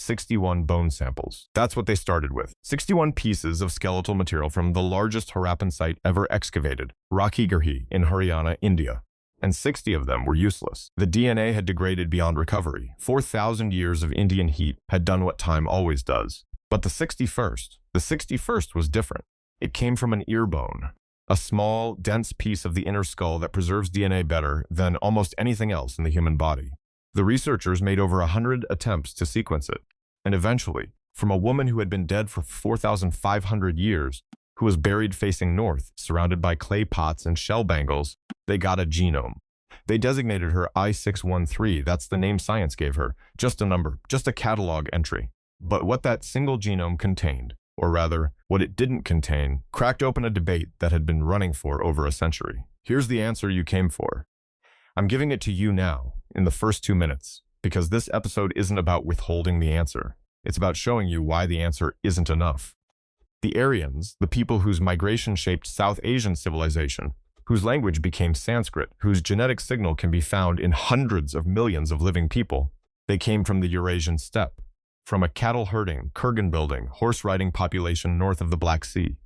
61 bone samples. That's what they started with. 61 pieces of skeletal material from the largest Harappan site ever excavated, Rakhigarhi in Haryana, India. And 60 of them were useless. The DNA had degraded beyond recovery. 4,000 years of Indian heat had done what time always does. But the 61st was different. It came from an ear bone, a small, dense piece of the inner skull that preserves DNA better than almost anything else in the human body. The researchers made over 100 attempts to sequence it, and eventually, from a woman who had been dead for 4,500 years, who was buried facing north, surrounded by clay pots and shell bangles, they got a genome. They designated her I613, that's the name science gave her, just a number, just a catalog entry. But what that single genome contained, or rather, what it didn't contain, cracked open a debate that had been running for over a century. Here's the answer you came for. I'm giving it to you now, in the first 2 minutes, because this episode isn't about withholding the answer. It's about showing you why the answer isn't enough. The Aryans, the people whose migration shaped South Asian civilization, whose language became Sanskrit, whose genetic signal can be found in hundreds of millions of living people, they came from the Eurasian steppe, from a cattle-herding, kurgan-building, horse-riding population north of the Black Sea.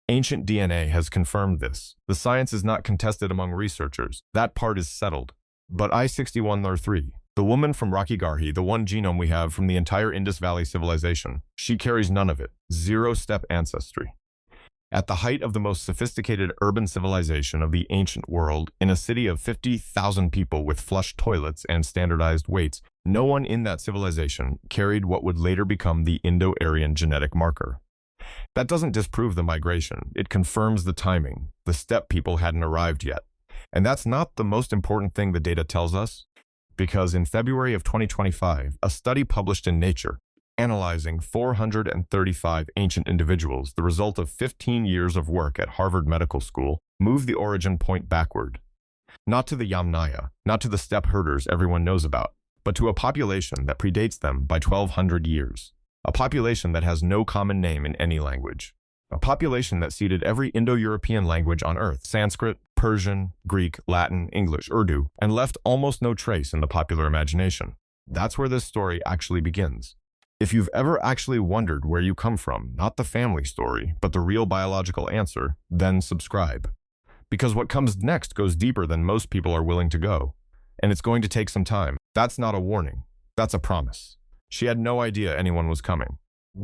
Ancient DNA has confirmed this. The science is not contested among researchers. That part is settled. But I613, the woman from Rakhigarhi, the one genome we have from the entire Indus Valley Civilization, she carries none of it. Zero steppe ancestry. At the height of the most sophisticated urban civilization of the ancient world, in a city of 50,000 people with flush toilets and standardized weights, no one in that civilization carried what would later become the Indo-Aryan genetic marker. That doesn't disprove the migration, it confirms the timing. The steppe people hadn't arrived yet. And that's not the most important thing the data tells us, because in February of 2025, a study published in Nature, analyzing 435 ancient individuals, the result of 15 years of work at Harvard Medical School, moved the origin point backward. Not to the Yamnaya, not to the steppe herders everyone knows about, but to a population that predates them by 1,200 years. A population that has no common name in any language. A population that seeded every Indo-European language on Earth, Sanskrit, Persian, Greek, Latin, English, Urdu, and left almost no trace in the popular imagination. That's where this story actually begins. If you've ever actually wondered where you come from, not the family story, but the real biological answer, then subscribe. Because what comes next goes deeper than most people are willing to go. And it's going to take some time. That's not a warning. That's a promise. She had no idea anyone was coming.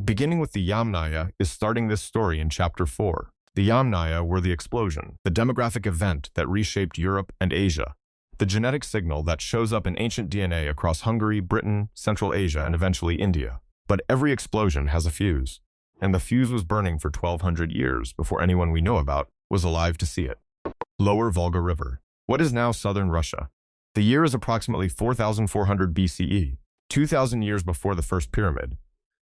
Beginning with the Yamnaya is starting this story in Chapter 4. The Yamnaya were the explosion, the demographic event that reshaped Europe and Asia, the genetic signal that shows up in ancient DNA across Hungary, Britain, Central Asia, and eventually India. But every explosion has a fuse, and the fuse was burning for 1,200 years before anyone we know about was alive to see it. Lower Volga River. What is now southern Russia? The year is approximately 4,400 BCE, 2,000 years before the first pyramid,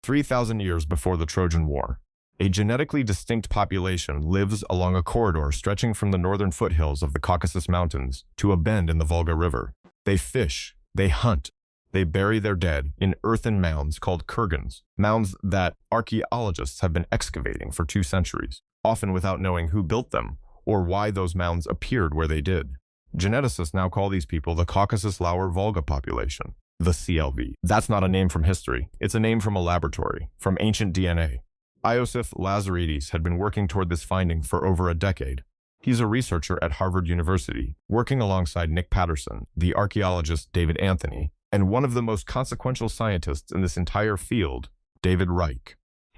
3,000 years before the Trojan War. A genetically distinct population lives along a corridor stretching from the northern foothills of the Caucasus Mountains to a bend in the Volga River. They fish, they hunt, they bury their dead in earthen mounds called kurgans, mounds that archaeologists have been excavating for 2 centuries, often without knowing who built them or why those mounds appeared where they did. Geneticists now call these people the Caucasus Lower Volga population, the CLV. That's not a name from history. It's a name from a laboratory, from ancient DNA. Iosif Lazaridis had been working toward this finding for over a decade. He's a researcher at Harvard University, working alongside Nick Patterson, the archaeologist David Anthony, and one of the most consequential scientists in this entire field, David Reich.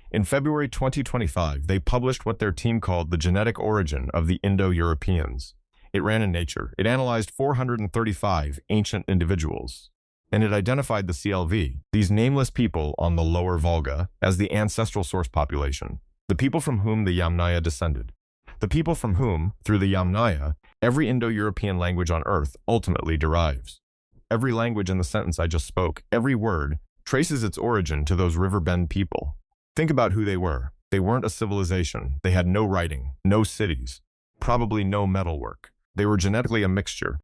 In February 2025, they published what their team called the genetic origin of the Indo-Europeans. It ran in Nature. It analyzed 435 ancient individuals, and it identified the CLV, these nameless people on the Lower Volga, as the ancestral source population, the people from whom the Yamnaya descended. The people from whom, through the Yamnaya, every Indo-European language on Earth ultimately derives. Every language in the sentence I just spoke, every word, traces its origin to those riverbend people. Think about who they were. They weren't a civilization. They had no writing, no cities, probably no metalwork. They were genetically a mixture.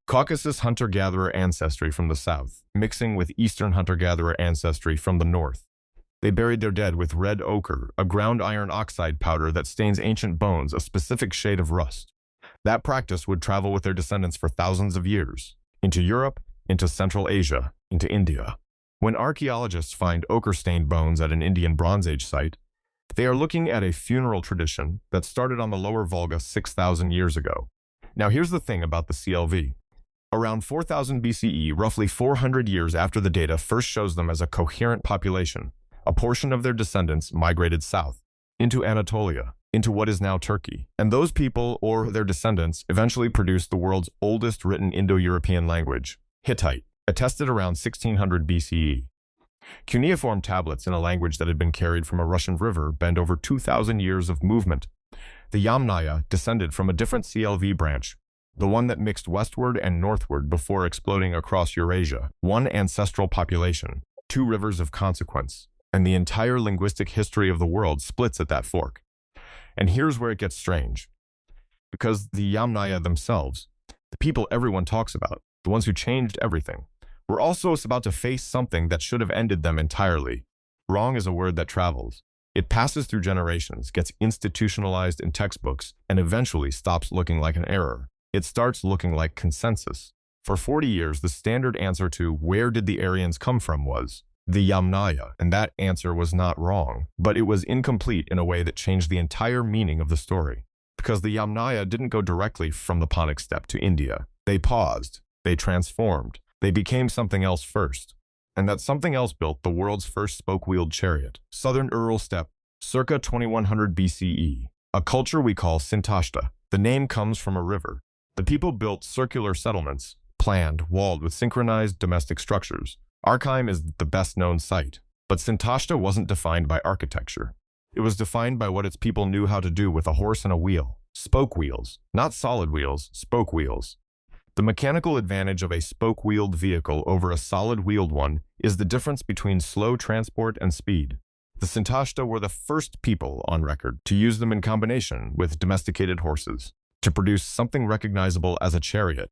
Caucasus hunter-gatherer ancestry from the south, mixing with Eastern hunter-gatherer ancestry from the north. They buried their dead with red ochre, a ground iron oxide powder that stains ancient bones a specific shade of rust. That practice would travel with their descendants for thousands of years, into Europe, into Central Asia, into India. When archaeologists find ochre-stained bones at an Indian Bronze Age site, they are looking at a funeral tradition that started on the Lower Volga 6,000 years ago. Now here's the thing about the CLV. Around 4000 BCE, roughly 400 years after the data first shows them as a coherent population, a portion of their descendants migrated south, into Anatolia, into what is now Turkey. And those people, or their descendants, eventually produced the world's oldest written Indo-European language, Hittite, attested around 1600 BCE. Cuneiform tablets in a language that had been carried from a Russian river bend over 2,000 years of movement. The Yamnaya descended from a different CLV branch, the one that mixed westward and northward before exploding across Eurasia. One ancestral population, two rivers of consequence, and the entire linguistic history of the world splits at that fork. And here's where it gets strange. Because the Yamnaya themselves, the people everyone talks about, the ones who changed everything, were also about to face something that should have ended them entirely. Wrong is a word that travels. It passes through generations, gets institutionalized in textbooks, and eventually stops looking like an error. It starts looking like consensus. For 40 years, the standard answer to where did the Aryans come from was the Yamnaya, and that answer was not wrong, but it was incomplete in a way that changed the entire meaning of the story. Because the Yamnaya didn't go directly from the Pontic steppe to India. They paused, they transformed, they became something else first. And that something else built the world's first spoke-wheeled chariot, southern Ural steppe, circa 2100 BCE, a culture we call Sintashta. The name comes from a river. The people built circular settlements, planned, walled with synchronized domestic structures. Archaeum is the best-known site, but Sintashta wasn't defined by architecture. It was defined by what its people knew how to do with a horse and a wheel. Spoke wheels, not solid wheels, spoke wheels. The mechanical advantage of a spoke-wheeled vehicle over a solid-wheeled one is the difference between slow transport and speed. The Sintashta were the first people on record to use them in combination with domesticated horses to produce something recognizable as a chariot.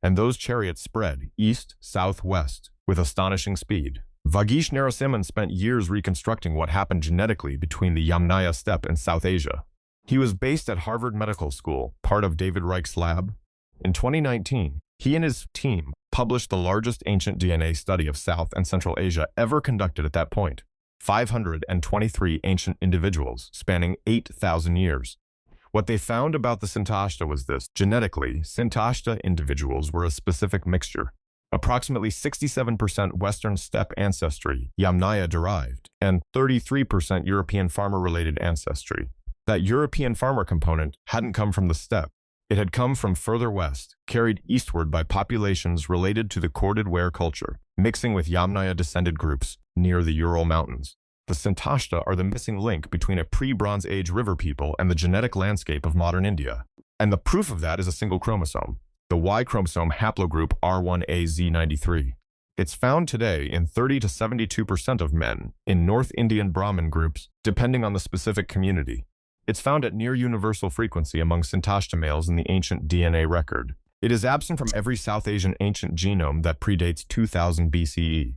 And those chariots spread east, south, west with astonishing speed. Vagish Narasimhan spent years reconstructing what happened genetically between the Yamnaya steppe and South Asia. He was based at Harvard Medical School, part of David Reich's lab. In 2019, he and his team published the largest ancient DNA study of South and Central Asia ever conducted at that point. 523 ancient individuals spanning 8,000 years. What they found about the Sintashta was this. Genetically, Sintashta individuals were a specific mixture. Approximately 67% Western steppe ancestry, Yamnaya derived, and 33% European farmer-related ancestry. That European farmer component hadn't come from the steppe. It had come from further west, carried eastward by populations related to the corded ware culture, mixing with Yamnaya-descended groups near the Ural Mountains. The Sintashta are the missing link between a pre-Bronze Age river people and the genetic landscape of modern India. And the proof of that is a single chromosome, the Y chromosome haplogroup R1AZ93. It's found today in 30 to 72% of men in North Indian Brahmin groups, depending on the specific community. It's found at near universal frequency among Sintashta males in the ancient DNA record. It is absent from every South Asian ancient genome that predates 2000 BCE.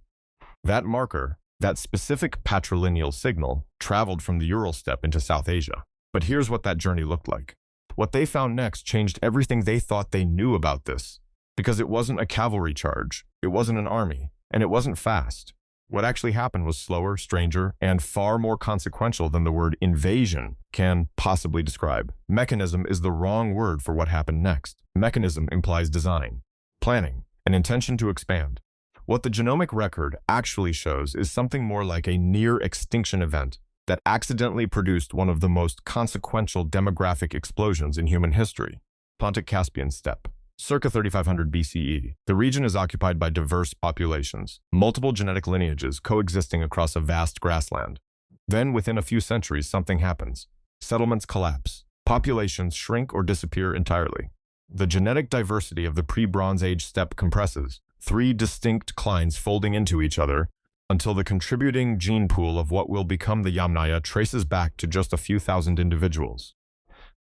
That marker, that specific patrilineal signal, traveled from the Ural steppe into South Asia. But here's what that journey looked like. What they found next changed everything they thought they knew about this. Because it wasn't a cavalry charge, it wasn't an army, and it wasn't fast. What actually happened was slower, stranger, and far more consequential than the word invasion can possibly describe. Mechanism is the wrong word for what happened next. Mechanism implies design, planning, an intention to expand. What the genomic record actually shows is something more like a near-extinction event that accidentally produced one of the most consequential demographic explosions in human history. Pontic-Caspian steppe. Circa 3500 BCE, the region is occupied by diverse populations, multiple genetic lineages coexisting across a vast grassland. Then, within a few centuries, something happens. Settlements collapse. Populations shrink or disappear entirely. The genetic diversity of the pre-Bronze Age steppe compresses, three distinct clines folding into each other, until the contributing gene pool of what will become the Yamnaya traces back to just a few thousand individuals.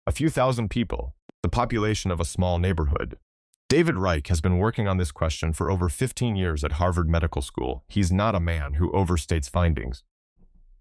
A few thousand people. The population of a small neighborhood. David Reich has been working on this question for over 15 years at Harvard Medical School. He's not a man who overstates findings.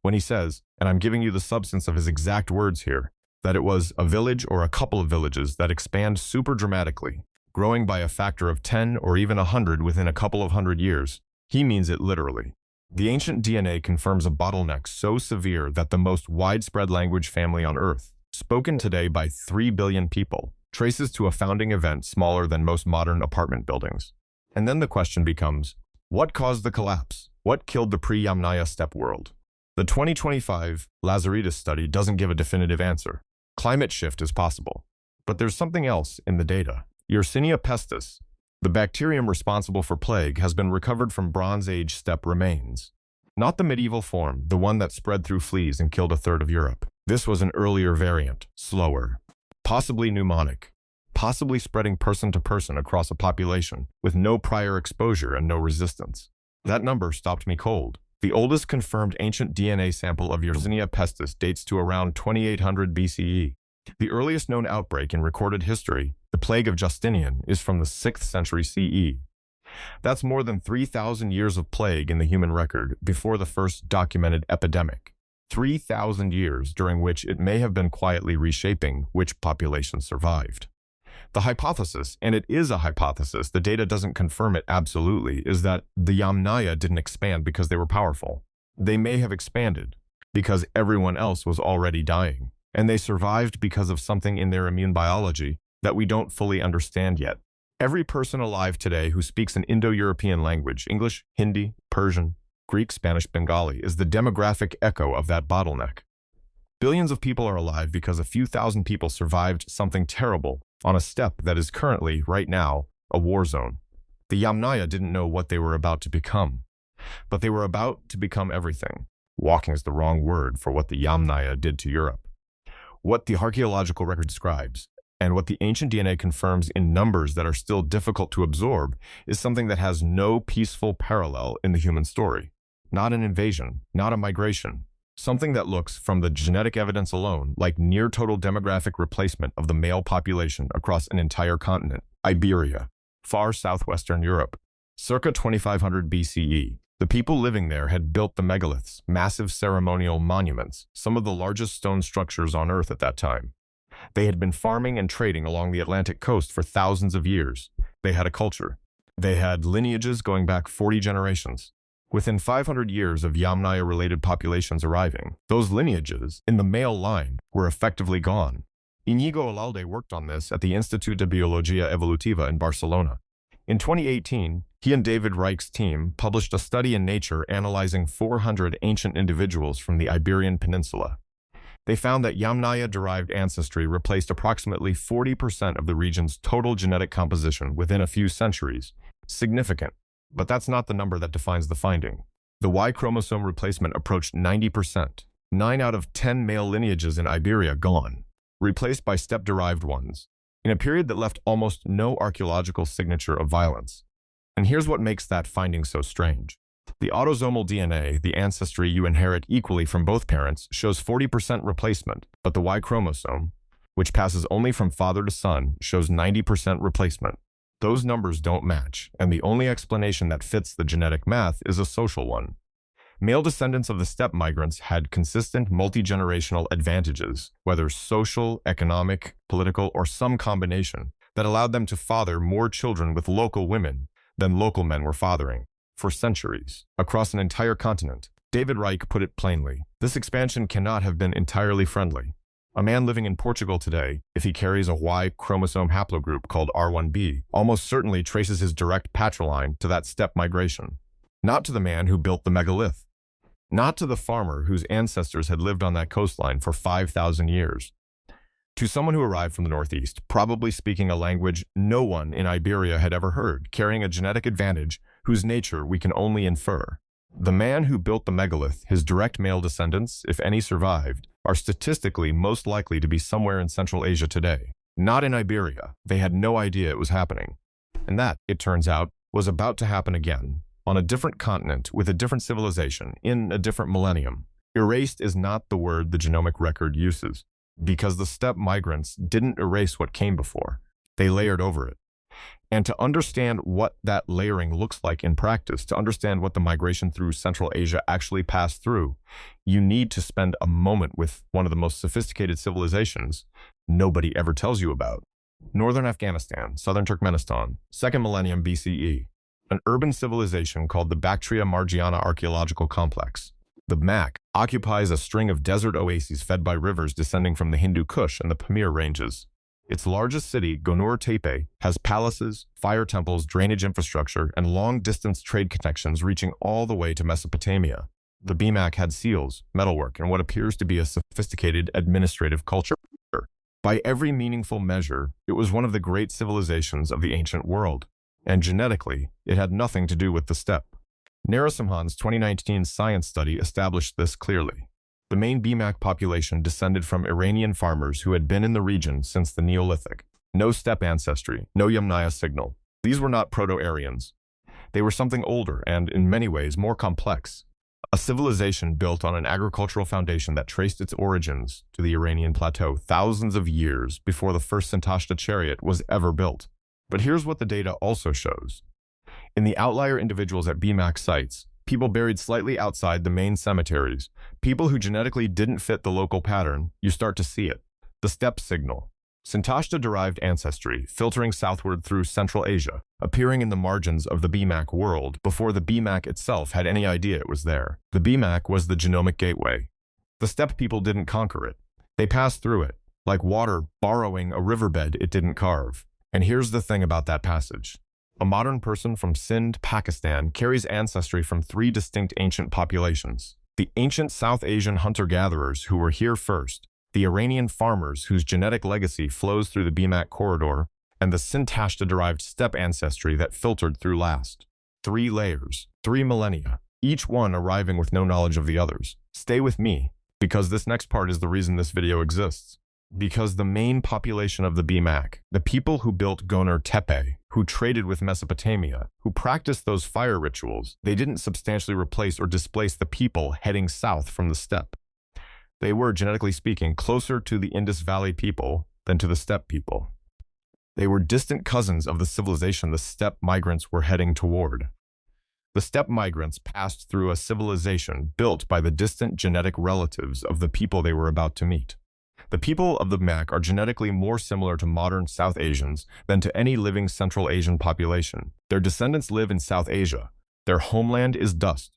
When he says, and I'm giving you the substance of his exact words here, that it was a village or a couple of villages that expand super dramatically, growing by a factor of 10 or even 100 within a couple of hundred years, He means it literally. The ancient DNA confirms a bottleneck so severe that the most widespread language family on Earth, spoken today by 3 billion people, traces to a founding event smaller than most modern apartment buildings. And then the question becomes, what caused the collapse? What killed the pre-Yamnaya steppe world? The 2025 Lazaridis study doesn't give a definitive answer. Climate shift is possible. But there's something else in the data. Yersinia pestis, the bacterium responsible for plague, has been recovered from Bronze Age steppe remains. Not the medieval form, the one that spread through fleas and killed a third of Europe. This was an earlier variant, slower, possibly pneumonic, possibly spreading person to person across a population with no prior exposure and no resistance. That number stopped me cold. The oldest confirmed ancient DNA sample of Yersinia pestis dates to around 2800 BCE. The earliest known outbreak in recorded history, the plague of Justinian, is from the 6th century CE. That's more than 3,000 years of plague in the human record before the first documented epidemic. 3,000 years during which it may have been quietly reshaping which population survived. The hypothesis, and it is a hypothesis, the data doesn't confirm it absolutely, is that the Yamnaya didn't expand because they were powerful. They may have expanded because everyone else was already dying, and they survived because of something in their immune biology that we don't fully understand yet. Every person alive today who speaks an Indo-European language, English, Hindi, Persian, Greek, Spanish, Bengali, is the demographic echo of that bottleneck. Billions of people are alive because a few thousand people survived something terrible on a steppe that is currently, right now, a war zone. The Yamnaya didn't know what they were about to become, but they were about to become everything. Walking is the wrong word for what the Yamnaya did to Europe. What the archaeological record describes, and what the ancient DNA confirms in numbers that are still difficult to absorb, is something that has no peaceful parallel in the human story. Not an invasion, not a migration. Something that looks, from the genetic evidence alone, like near-total demographic replacement of the male population across an entire continent, Iberia, far southwestern Europe. Circa 2500 BCE, the people living there had built the megaliths, massive ceremonial monuments, some of the largest stone structures on Earth at that time. They had been farming and trading along the Atlantic coast for thousands of years. They had a culture. They had lineages going back 40 generations. Within 500 years of Yamnaya-related populations arriving, those lineages, in the male line, were effectively gone. Íñigo Alalde worked on this at the Institut de Biologia Evolutiva in Barcelona. In 2018, he and David Reich's team published a study in Nature analyzing 400 ancient individuals from the Iberian Peninsula. They found that Yamnaya-derived ancestry replaced approximately 40% of the region's total genetic composition within a few centuries. Significant. But that's not the number that defines the finding. The Y chromosome replacement approached 90%. 9 out of 10 male lineages in Iberia gone, replaced by steppe-derived ones, in a period that left almost no archaeological signature of violence. And here's what makes that finding so strange. The autosomal DNA, the ancestry you inherit equally from both parents, shows 40% replacement, but the Y chromosome, which passes only from father to son, shows 90% replacement. Those numbers don't match, and the only explanation that fits the genetic math is a social one. Male descendants of the steppe migrants had consistent multi-generational advantages, whether social, economic, political, or some combination, that allowed them to father more children with local women than local men were fathering. For centuries, across an entire continent, David Reich put it plainly, this expansion cannot have been entirely friendly. A man living in Portugal today, if he carries a Y chromosome haplogroup called R1b, almost certainly traces his direct patriline to that steppe migration. Not to the man who built the megalith. Not to the farmer whose ancestors had lived on that coastline for 5,000 years. To someone who arrived from the northeast, probably speaking a language no one in Iberia had ever heard, carrying a genetic advantage whose nature we can only infer. The man who built the megalith, his direct male descendants, if any survived, are statistically most likely to be somewhere in Central Asia today. Not in Iberia. They had no idea it was happening. And that, it turns out, was about to happen again, on a different continent with a different civilization, in a different millennium. Erased is not the word the genomic record uses, because the steppe migrants didn't erase what came before. They layered over it. And to understand what that layering looks like in practice, to understand what the migration through Central Asia actually passed through, you need to spend a moment with one of the most sophisticated civilizations nobody ever tells you about. Northern Afghanistan, southern Turkmenistan, 2nd millennium BCE. an urban civilization called the Bactria-Margiana Archaeological Complex. The BMAC occupies a string of desert oases fed by rivers descending from the Hindu Kush and the Pamir ranges. Its largest city, Gonur Tepe, has palaces, fire temples, drainage infrastructure, and long-distance trade connections reaching all the way to Mesopotamia. The BMAC had seals, metalwork, and what appears to be a sophisticated administrative culture. By every meaningful measure, it was one of the great civilizations of the ancient world, and genetically, it had nothing to do with the steppe. Narasimhan's 2019 science study established this clearly. The main BMAC population descended from Iranian farmers who had been in the region since the Neolithic. No steppe ancestry, no Yamnaya signal. These were not Proto-Aryans. They were something older and, in many ways, more complex. A civilization built on an agricultural foundation that traced its origins to the Iranian plateau thousands of years before the first Sintashta chariot was ever built. But here's what the data also shows. In the outlier individuals at BMAC sites, people buried slightly outside the main cemeteries, people who genetically didn't fit the local pattern, you start to see it. The steppe signal. Sintashta-derived ancestry, filtering southward through Central Asia, appearing in the margins of the BMAC world before the BMAC itself had any idea it was there. The BMAC was the genomic gateway. The steppe people didn't conquer it. They passed through it, like water borrowing a riverbed it didn't carve. And here's the thing about that passage. A modern person from Sindh, Pakistan, carries ancestry from three distinct ancient populations. The ancient South Asian hunter-gatherers who were here first, the Iranian farmers whose genetic legacy flows through the BMAC corridor, and the Sintashta-derived steppe ancestry that filtered through last. 3 layers, 3 millennia, each one arriving with no knowledge of the others. Stay with me, because this next part is the reason this video exists. Because the main population of the BMAC, the people who built Gonur Tepe, who traded with Mesopotamia, who practiced those fire rituals, they didn't substantially replace or displace the people heading south from the steppe. They were, genetically speaking, closer to the Indus Valley people than to the steppe people. They were distant cousins of the civilization the steppe migrants were heading toward. The steppe migrants passed through a civilization built by the distant genetic relatives of the people they were about to meet. The people of the BMAC are genetically more similar to modern South Asians than to any living Central Asian population. Their descendants live in South Asia. Their homeland is dust.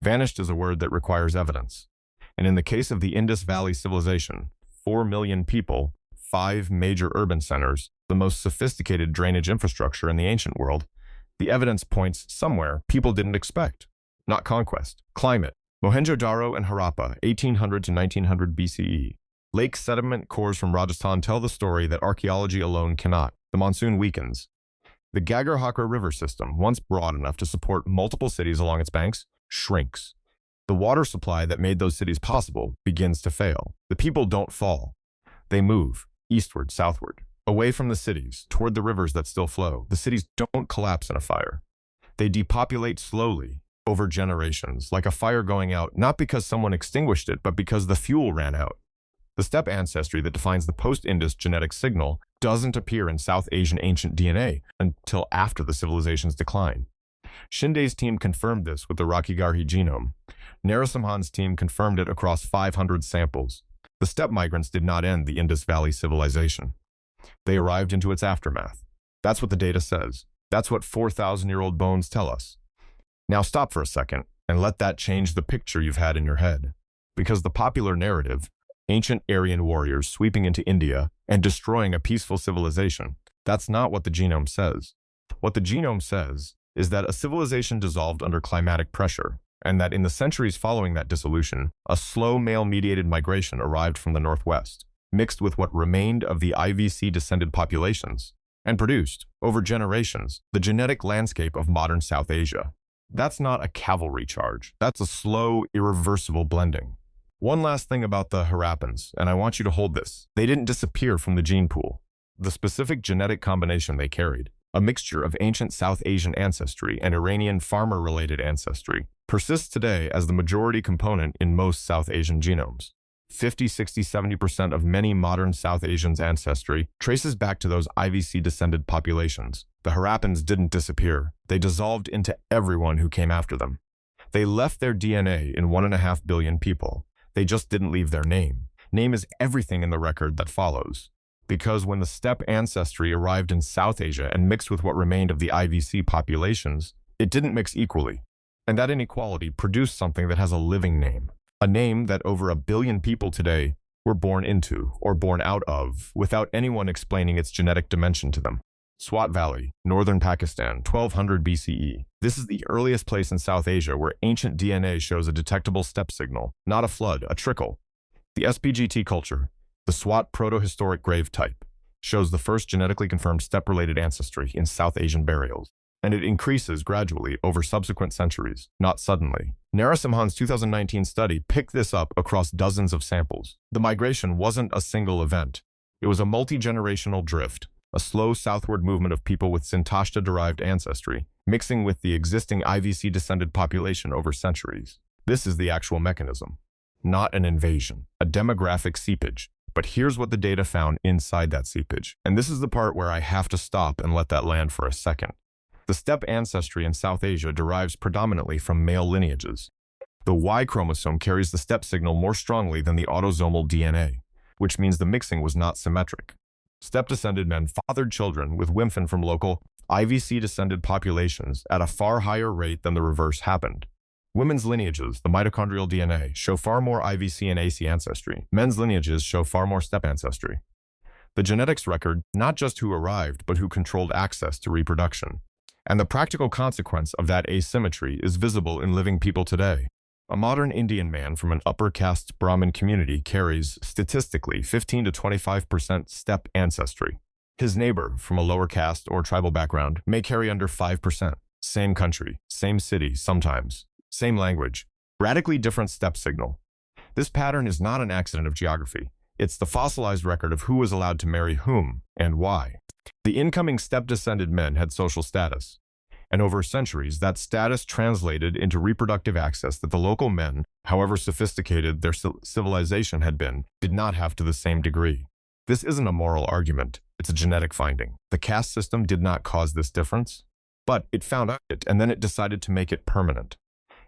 Vanished is a word that requires evidence. And in the case of the Indus Valley Civilization, 4 million people, 5 major urban centers, the most sophisticated drainage infrastructure in the ancient world, the evidence points somewhere people didn't expect. Not conquest. Climate. Mohenjo-Daro and Harappa, 1800 to 1900 BCE. Lake sediment cores from Rajasthan tell the story that archaeology alone cannot. The monsoon weakens. The Rakhigarhi river system, once broad enough to support multiple cities along its banks, shrinks. The water supply that made those cities possible begins to fail. The people don't fall. They move eastward, southward, away from the cities, toward the rivers that still flow. The cities don't collapse in a fire. They depopulate slowly, over generations, like a fire going out, not because someone extinguished it, but because the fuel ran out. The steppe ancestry that defines the post-Indus genetic signal doesn't appear in South Asian ancient DNA until after the civilization's decline. Shinde's team confirmed this with the Rakhigarhi genome. Narasimhan's team confirmed it across 500 samples. The steppe migrants did not end the Indus Valley Civilization. They arrived into its aftermath. That's what the data says. That's what 4,000-year-old bones tell us. Now stop for a second and let that change the picture you've had in your head. Because the popular narrative, ancient Aryan warriors sweeping into India and destroying a peaceful civilization, that's not what the genome says. What the genome says is that a civilization dissolved under climatic pressure, and that in the centuries following that dissolution, a slow male-mediated migration arrived from the northwest, mixed with what remained of the IVC-descended populations, and produced, over generations, the genetic landscape of modern South Asia. That's not a cavalry charge. That's a slow, irreversible blending. One last thing about the Harappans, and I want you to hold this. They didn't disappear from the gene pool. The specific genetic combination they carried, a mixture of ancient South Asian ancestry and Iranian farmer-related ancestry, persists today as the majority component in most South Asian genomes. 50, 60, 70% of many modern South Asians' ancestry traces back to those IVC-descended populations. The Harappans didn't disappear. They dissolved into everyone who came after them. They left their DNA in 1.5 billion people. They just didn't leave their name. Name is everything in the record that follows. Because when the steppe ancestry arrived in South Asia and mixed with what remained of the IVC populations, It didn't mix equally. And that inequality produced something that has a living name. A name that over 1 billion people today were born into or born out of without anyone explaining its genetic dimension to them. Swat Valley, northern Pakistan, 1200 BCE. This is the earliest place in South Asia where ancient DNA shows a detectable steppe signal, not a flood, a trickle. The SPGT culture, the Swat proto-historic grave type, shows the first genetically confirmed steppe-related ancestry in South Asian burials, and it increases gradually over subsequent centuries, not suddenly. Narasimhan's 2019 study picked this up across dozens of samples. The migration wasn't a single event. It was a multi-generational drift, a slow southward movement of people with Sintashta-derived ancestry, mixing with the existing IVC-descended population over centuries. This is the actual mechanism, not an invasion, a demographic seepage. But here's what the data found inside that seepage. And this is the part where I have to stop and let that land for a second. The steppe ancestry in South Asia derives predominantly from male lineages. The Y chromosome carries the steppe signal more strongly than the autosomal DNA, which means the mixing was not symmetric. Steppe-descended men fathered children with women from local IVC-descended populations at a far higher rate than the reverse happened. Women's lineages, the mitochondrial DNA, show far more IVC and AC ancestry. Men's lineages show far more steppe ancestry. The genetics record not just who arrived, but who controlled access to reproduction. And the practical consequence of that asymmetry is visible in living people today. A modern Indian man from an upper caste Brahmin community carries, statistically, 15 to 25% steppe ancestry. His neighbor from a lower caste or tribal background may carry under 5%. Same country, same city, sometimes. Same language. Radically different steppe signal. This pattern is not an accident of geography. It's the fossilized record of who was allowed to marry whom and why. The incoming steppe-descended men had social status. And over centuries, that status translated into reproductive access that the local men, however sophisticated their civilization had been, did not have to the same degree. This isn't a moral argument. It's a genetic finding. The caste system did not cause this difference, but it found out it, and then it decided to make it permanent.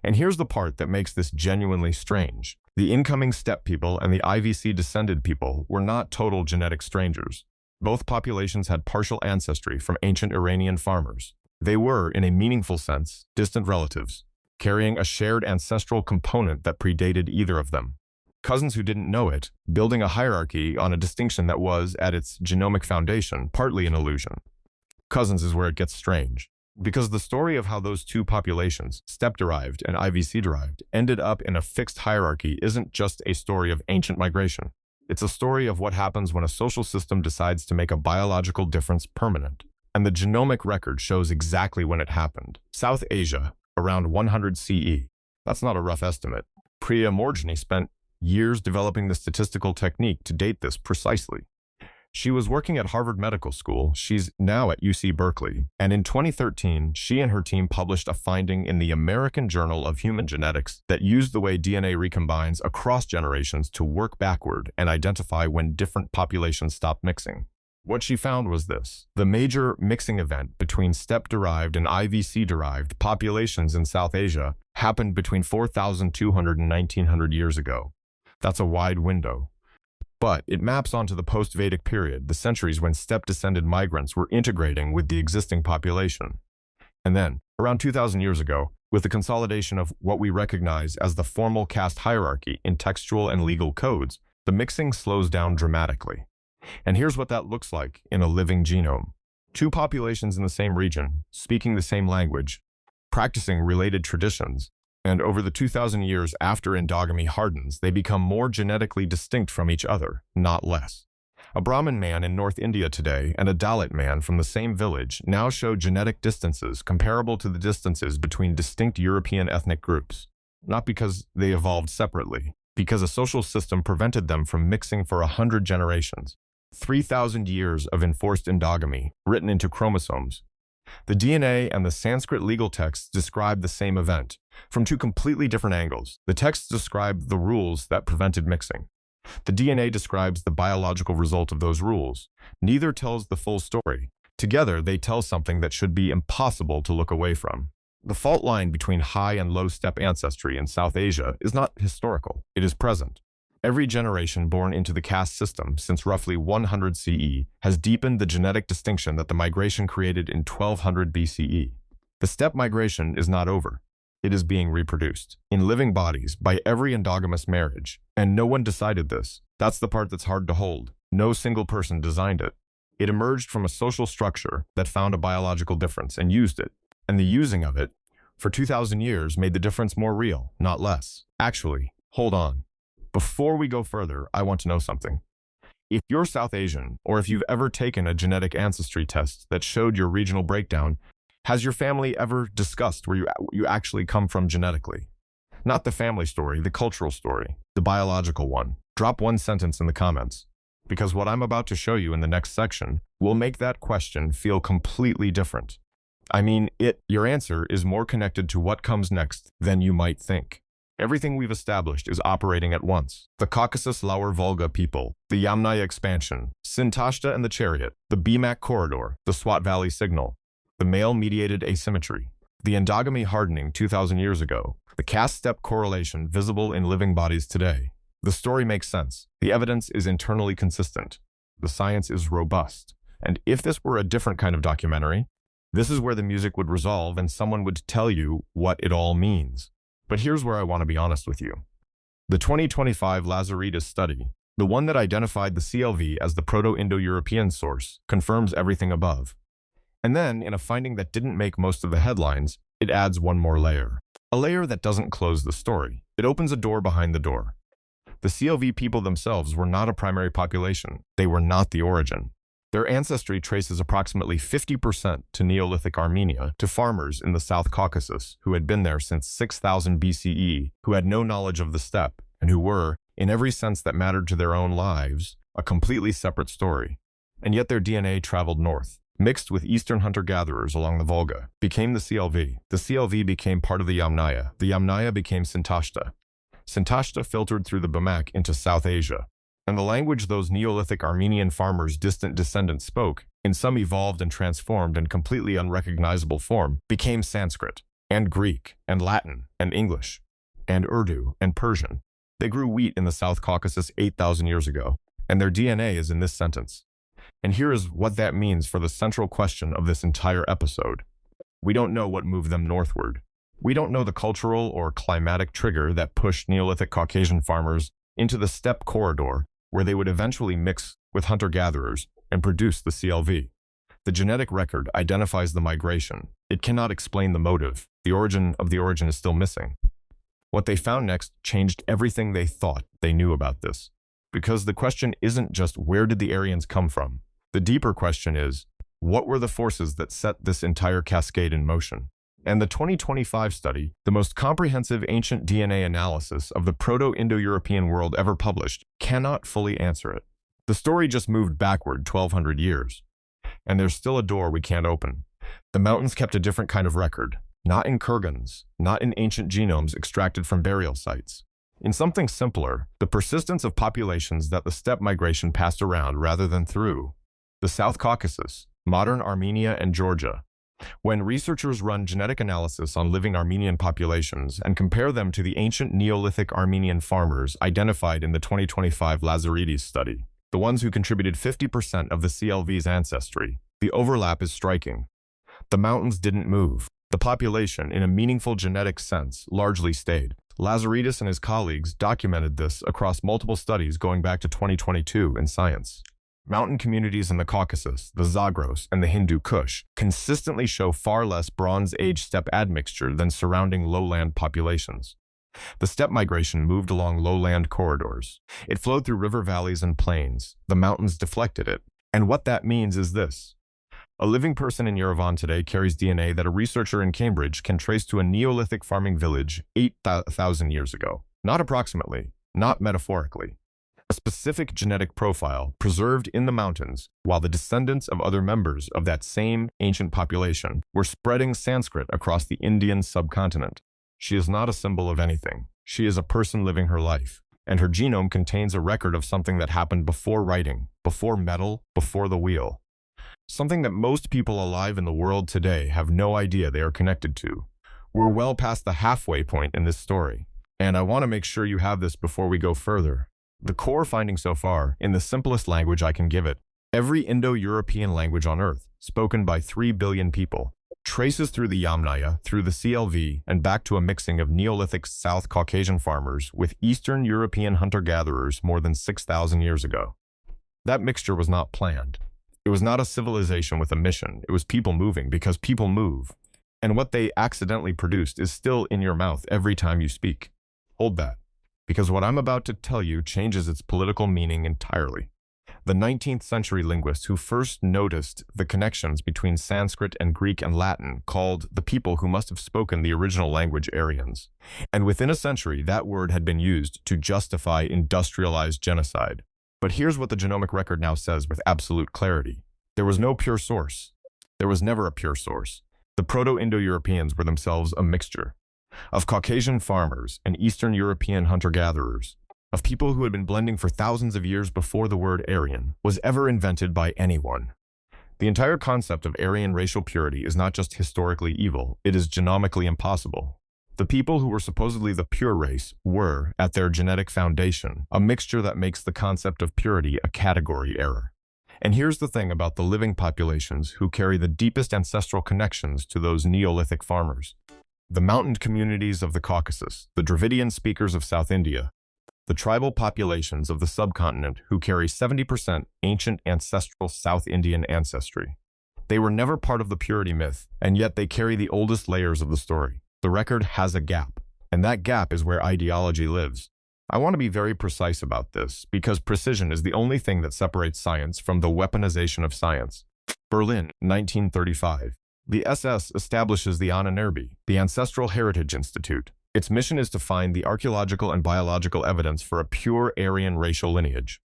And here's the part that makes this genuinely strange. The incoming steppe people and the IVC-descended people were not total genetic strangers. Both populations had partial ancestry from ancient Iranian farmers. They were, in a meaningful sense, distant relatives, carrying a shared ancestral component that predated either of them. Cousins who didn't know it, building a hierarchy on a distinction that was, at its genomic foundation, partly an illusion. Cousins is where it gets strange, because the story of how those two populations, steppe-derived and IVC-derived, ended up in a fixed hierarchy isn't just a story of ancient migration. It's a story of what happens when a social system decides to make a biological difference permanent. And the genomic record shows exactly when it happened. South Asia, around 100 CE. That's not a rough estimate. Priya Morjani spent years developing the statistical technique to date this precisely. She was working at Harvard Medical School. She's now at UC Berkeley. And in 2013, she and her team published a finding in the American Journal of Human Genetics that used the way DNA recombines across generations to work backward and identify when different populations stop mixing. What she found was this. The major mixing event between steppe-derived and IVC-derived populations in South Asia happened between 4,200 and 1,900 years ago. That's a wide window. But it maps onto the post-Vedic period, the centuries when steppe-descended migrants were integrating with the existing population. And then, around 2,000 years ago, with the consolidation of what we recognize as the formal caste hierarchy in textual and legal codes, the mixing slows down dramatically. And here's what that looks like in a living genome. Two populations in the same region, speaking the same language, practicing related traditions, and over the 2,000 years after endogamy hardens, they become more genetically distinct from each other, not less. A Brahmin man in North India today and a Dalit man from the same village now show genetic distances comparable to the distances between distinct European ethnic groups, not because they evolved separately, because a social system prevented them from mixing for 100 generations. 3,000 years of enforced endogamy written into chromosomes. The DNA and the Sanskrit legal texts describe the same event, from two completely different angles. The texts describe the rules that prevented mixing. The DNA describes the biological result of those rules. Neither tells the full story. Together, they tell something that should be impossible to look away from. The fault line between high and low steppe ancestry in South Asia is not historical. It is present. Every generation born into the caste system since roughly 100 CE has deepened the genetic distinction that the migration created in 1200 BCE. The steppe migration is not over. It is being reproduced in living bodies by every endogamous marriage, and no one decided this. That's the part that's hard to hold. No single person designed it. It emerged from a social structure that found a biological difference and used it. And the using of it, for 2,000 years, made the difference more real, not less. Actually, hold on. Before we go further, I want to know something. If you're South Asian, or if you've ever taken a genetic ancestry test that showed your regional breakdown, has your family ever discussed where you actually come from genetically? Not the family story, the cultural story, the biological one. Drop one sentence in the comments, because what I'm about to show you in the next section will make that question feel completely different. I mean, your answer is more connected to what comes next than you might think. Everything we've established is operating at once. The Caucasus Lower Volga people, the Yamnaya expansion, Sintashta and the chariot, the BMAC corridor, the Swat Valley signal, the male-mediated asymmetry, the endogamy hardening 2,000 years ago, the caste-steppe correlation visible in living bodies today. The story makes sense. The evidence is internally consistent. The science is robust. And if this were a different kind of documentary, this is where the music would resolve and someone would tell you what it all means. But here's where I want to be honest with you. The 2025 Lazaridis study, the one that identified the CLV as the Proto-Indo-European source, confirms everything above. And then, in a finding that didn't make most of the headlines, it adds one more layer. A layer that doesn't close the story. It opens a door behind the door. The CLV people themselves were not a primary population. They were not the origin. Their ancestry traces approximately 50% to Neolithic Armenia, to farmers in the South Caucasus who had been there since 6000 BCE, who had no knowledge of the steppe, and who were, in every sense that mattered to their own lives, a completely separate story. And yet their DNA traveled north, mixed with eastern hunter-gatherers along the Volga, became the CLV. The CLV became part of the Yamnaya. The Yamnaya became Sintashta. Sintashta filtered through the BMAC into South Asia. And the language those Neolithic Armenian farmers' distant descendants spoke, in some evolved and transformed and completely unrecognizable form, became Sanskrit, and Greek, and Latin, and English, and Urdu, and Persian. They grew wheat in the South Caucasus 8,000 years ago, and their DNA is in this sentence. And here is what that means for the central question of this entire episode. We don't know what moved them northward. We don't know the cultural or climatic trigger that pushed Neolithic Caucasian farmers into the steppe corridor, where they would eventually mix with hunter-gatherers and produce the CLV. The genetic record identifies the migration. It cannot explain the motive. The origin of the origin is still missing. What they found next changed everything they thought they knew about this. Because the question isn't just where did the Aryans come from? The deeper question is, what were the forces that set this entire cascade in motion? And the 2025 study, the most comprehensive ancient DNA analysis of the Proto-Indo-European world ever published, cannot fully answer it. The story just moved backward 1,200 years. And there's still a door we can't open. The mountains kept a different kind of record, not in kurgans, not in ancient genomes extracted from burial sites. In something simpler, the persistence of populations that the steppe migration passed around rather than through. The South Caucasus, modern Armenia and Georgia. When researchers run genetic analysis on living Armenian populations and compare them to the ancient Neolithic Armenian farmers identified in the 2025 Lazaridis study, the ones who contributed 50% of the CLV's ancestry, the overlap is striking. The mountains didn't move. The population, in a meaningful genetic sense, largely stayed. Lazaridis and his colleagues documented this across multiple studies going back to 2022 in Science. Mountain communities in the Caucasus, the Zagros, and the Hindu Kush consistently show far less Bronze Age steppe admixture than surrounding lowland populations. The steppe migration moved along lowland corridors. It flowed through river valleys and plains. The mountains deflected it. And what that means is this. A living person in Yerevan today carries DNA that a researcher in Cambridge can trace to a Neolithic farming village 8,000 years ago. Not approximately, not metaphorically. A specific genetic profile preserved in the mountains while the descendants of other members of that same ancient population were spreading Sanskrit across the Indian subcontinent. She is not a symbol of anything. She is a person living her life, and her genome contains a record of something that happened before writing, before metal, before the wheel. Something that most people alive in the world today have no idea they are connected to. We're well past the halfway point in this story, and I want to make sure you have this before we go further. The core finding so far, in the simplest language I can give it, every Indo-European language on Earth, spoken by 3 billion people, traces through the Yamnaya, through the CLV, and back to a mixing of Neolithic South Caucasian farmers with Eastern European hunter-gatherers more than 6,000 years ago. That mixture was not planned. It was not a civilization with a mission. It was people moving because people move. And what they accidentally produced is still in your mouth every time you speak. Hold that, because what I'm about to tell you changes its political meaning entirely. The 19th century linguist who first noticed the connections between Sanskrit and Greek and Latin called the people who must have spoken the original language Aryans. And within a century, that word had been used to justify industrialized genocide. But here's what the genomic record now says with absolute clarity. There was no pure source. There was never a pure source. The Proto-Indo-Europeans were themselves a mixture of Caucasian farmers and Eastern European hunter-gatherers, of people who had been blending for thousands of years before the word Aryan was ever invented by anyone. The entire concept of Aryan racial purity is not just historically evil, it is genomically impossible. The people who were supposedly the pure race were, at their genetic foundation, a mixture that makes the concept of purity a category error. And here's the thing about the living populations who carry the deepest ancestral connections to those Neolithic farmers. The mountained communities of the Caucasus, the Dravidian speakers of South India, the tribal populations of the subcontinent who carry 70% ancient ancestral South Indian ancestry. They were never part of the purity myth, and yet they carry the oldest layers of the story. The record has a gap, and that gap is where ideology lives. I want to be very precise about this, because precision is the only thing that separates science from the weaponization of science. Berlin, 1935. The SS establishes the Ahnenerbe, the Ancestral Heritage Institute. Its mission is to find the archaeological and biological evidence for a pure Aryan racial lineage.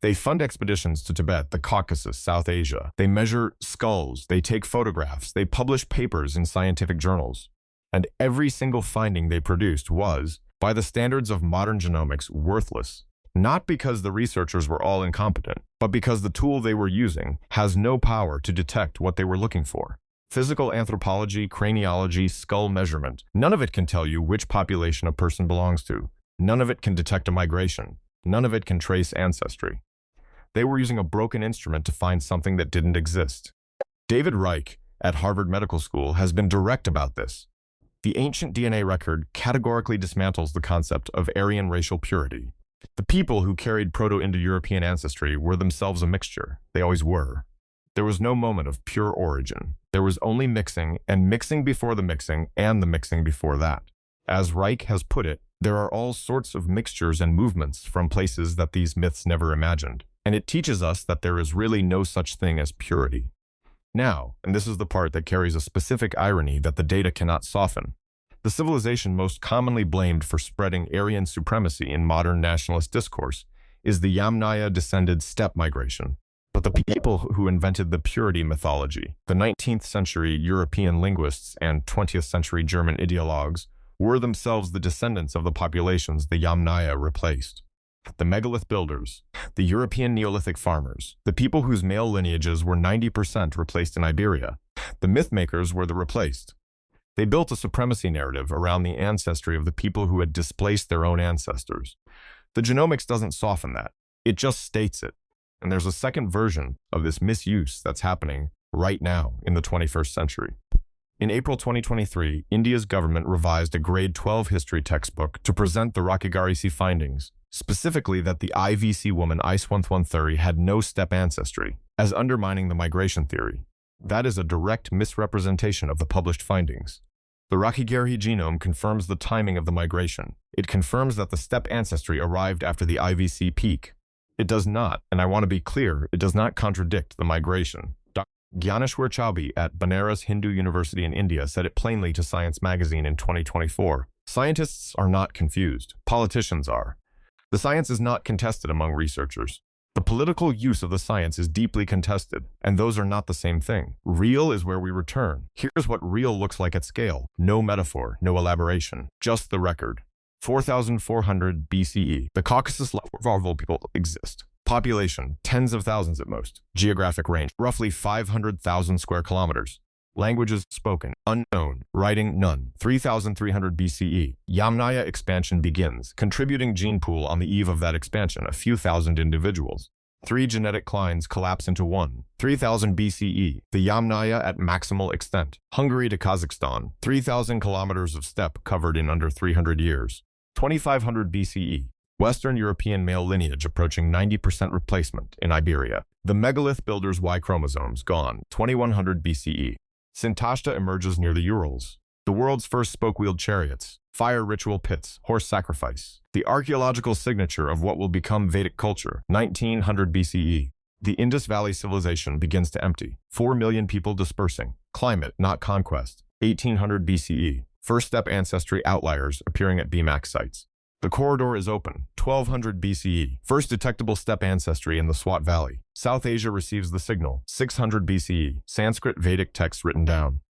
They fund expeditions to Tibet, the Caucasus, South Asia. They measure skulls, they take photographs, they publish papers in scientific journals. And every single finding they produced was, by the standards of modern genomics, worthless. Not because the researchers were all incompetent, but because the tool they were using has no power to detect what they were looking for. Physical anthropology, craniology, skull measurement, none of it can tell you which population a person belongs to. None of it can detect a migration. None of it can trace ancestry. They were using a broken instrument to find something that didn't exist. David Reich at Harvard Medical School has been direct about this. The ancient DNA record categorically dismantles the concept of Aryan racial purity. The people who carried Proto-Indo-European ancestry were themselves a mixture. They always were. There was no moment of pure origin. There was only mixing, and mixing before the mixing, and the mixing before that. As Reich has put it, there are all sorts of mixtures and movements from places that these myths never imagined. And it teaches us that there is really no such thing as purity. Now, and this is the part that carries a specific irony that the data cannot soften, the civilization most commonly blamed for spreading Aryan supremacy in modern nationalist discourse is the Yamnaya-descended steppe migration. But the people who invented the purity mythology, the 19th century European linguists and 20th century German ideologues, were themselves the descendants of the populations the Yamnaya replaced. The megalith builders, the European Neolithic farmers, the people whose male lineages were 90% replaced in Iberia, the mythmakers were the replaced. They built a supremacy narrative around the ancestry of the people who had displaced their own ancestors. The genomics doesn't soften that. It just states it. And there's a second version of this misuse that's happening right now in the 21st century. In April 2023, India's government revised a grade 12 history textbook to present the Rakhigarhi findings, specifically that the IVC woman Iswantwanthuri had no steppe ancestry, as undermining the migration theory. That is a direct misrepresentation of the published findings. The Rakhigarhi genome confirms the timing of the migration. It confirms that the steppe ancestry arrived after the IVC peak. It does not, and I want to be clear, it does not contradict the migration. Dr. Gyaneshwar Chaubey at Banaras Hindu University in India said it plainly to Science magazine in 2024. Scientists are not confused. Politicians are. The science is not contested among researchers. The political use of the science is deeply contested, and those are not the same thing. Real is where we return. Here's what real looks like at scale. No metaphor, no elaboration, just the record. 4,400 BCE, the Caucasus Lower Volga people exist. Population, tens of thousands at most. Geographic range, roughly 500,000 square kilometers. Languages spoken, unknown. Writing, none. 3,300 BCE. Yamnaya expansion begins, contributing gene pool on the eve of that expansion, a few thousand individuals. Three genetic clines collapse into one. 3000 BCE, the Yamnaya at maximal extent. Hungary to Kazakhstan, 3,000 kilometers of steppe covered in under 300 years. 2500 BCE, Western European male lineage approaching 90% replacement in Iberia. The megalith builders' Y chromosomes gone. 2100 BCE, Sintashta emerges near the Urals. The world's first spoke-wheeled chariots, fire ritual pits, horse sacrifice. The archaeological signature of what will become Vedic culture. 1900 BCE, the Indus Valley Civilization begins to empty. 4 million people dispersing. Climate, not conquest. 1800 BCE, first steppe ancestry outliers appearing at BMAC sites. The corridor is open. 1200 BCE, first detectable steppe ancestry in the Swat Valley. South Asia receives the signal. 600 BCE, Sanskrit Vedic texts written down.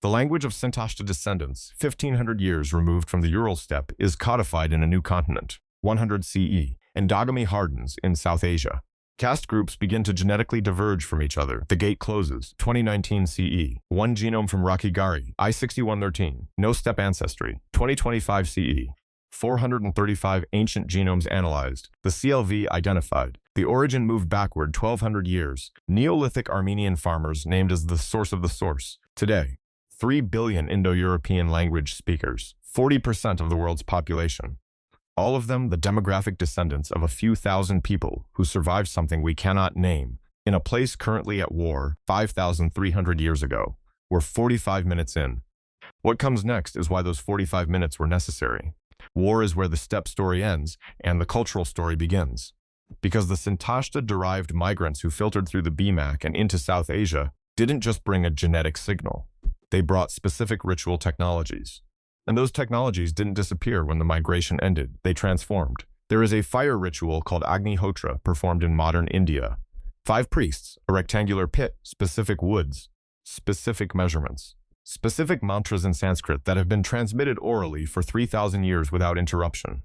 The language of Sintashta descendants, 1500 years removed from the Ural steppe, is codified in a new continent. 100 CE, endogamy hardens in South Asia. Caste groups begin to genetically diverge from each other. The gate closes. 2019 CE, one genome from Rakhigarhi, I6113, no steppe ancestry. 2025 CE, 435 ancient genomes analyzed. The CLV identified. The origin moved backward 1200 years. Neolithic Armenian farmers named as the source of the source. Today, 3 billion Indo-European language speakers, 40% of the world's population. All of them the demographic descendants of a few thousand people who survived something we cannot name in a place currently at war 5,300 years ago. We're 45 minutes in. What comes next is why those 45 minutes were necessary. War is where the steppe story ends and the cultural story begins. Because the Sintashta-derived migrants who filtered through the BMAC and into South Asia didn't just bring a genetic signal. They brought specific ritual technologies. And those technologies didn't disappear when the migration ended. They transformed. There is a fire ritual called Agnihotra performed in modern India. 5 priests, a rectangular pit, specific woods, specific measurements, specific mantras in Sanskrit that have been transmitted orally for 3,000 years without interruption.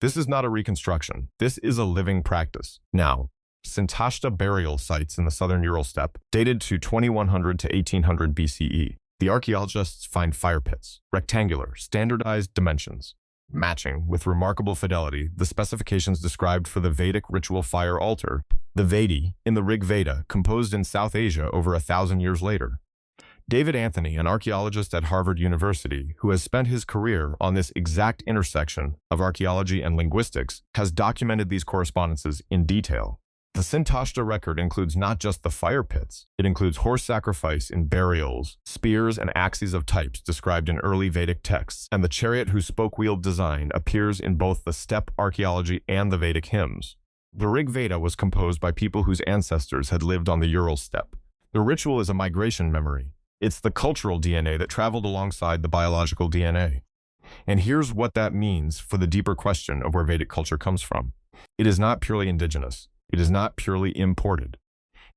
This is not a reconstruction. This is a living practice. Now, Sintashta burial sites in the southern Ural steppe, dated to 2100 to 1800 BCE. The archaeologists find fire pits, rectangular, standardized dimensions, matching, with remarkable fidelity, the specifications described for the Vedic ritual fire altar, the Vedi, in the Rig Veda, composed in South Asia over 1,000 years later. David Anthony, an archaeologist at Harvard University, who has spent his career on this exact intersection of archaeology and linguistics, has documented these correspondences in detail. The Sintashta record includes not just the fire pits, it includes horse sacrifice in burials, spears and axes of types described in early Vedic texts, and the chariot whose spoke-wheeled design appears in both the steppe archaeology and the Vedic hymns. The Rig Veda was composed by people whose ancestors had lived on the Ural steppe. The ritual is a migration memory. It's the cultural DNA that traveled alongside the biological DNA. And here's what that means for the deeper question of where Vedic culture comes from. It is not purely indigenous. It is not purely imported.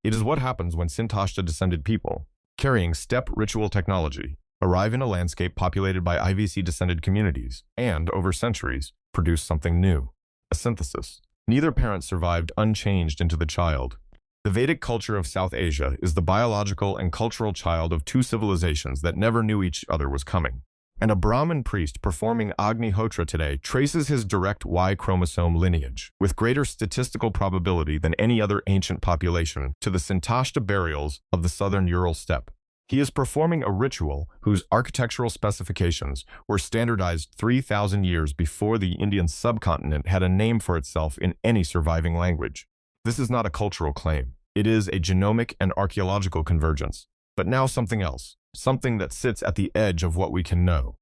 It is what happens when Sintashta-descended people, carrying steppe ritual technology, arrive in a landscape populated by IVC-descended communities, and, over centuries, produce something new. A synthesis. Neither parent survived unchanged into the child. The Vedic culture of South Asia is the biological and cultural child of 2 civilizations that never knew each other was coming. And a Brahmin priest performing Agnihotra today traces his direct Y chromosome lineage, with greater statistical probability than any other ancient population, to the Sintashta burials of the southern Ural steppe. He is performing a ritual whose architectural specifications were standardized 3,000 years before the Indian subcontinent had a name for itself in any surviving language. This is not a cultural claim. It is a genomic and archaeological convergence. But now something else. Something that sits at the edge of what we can know.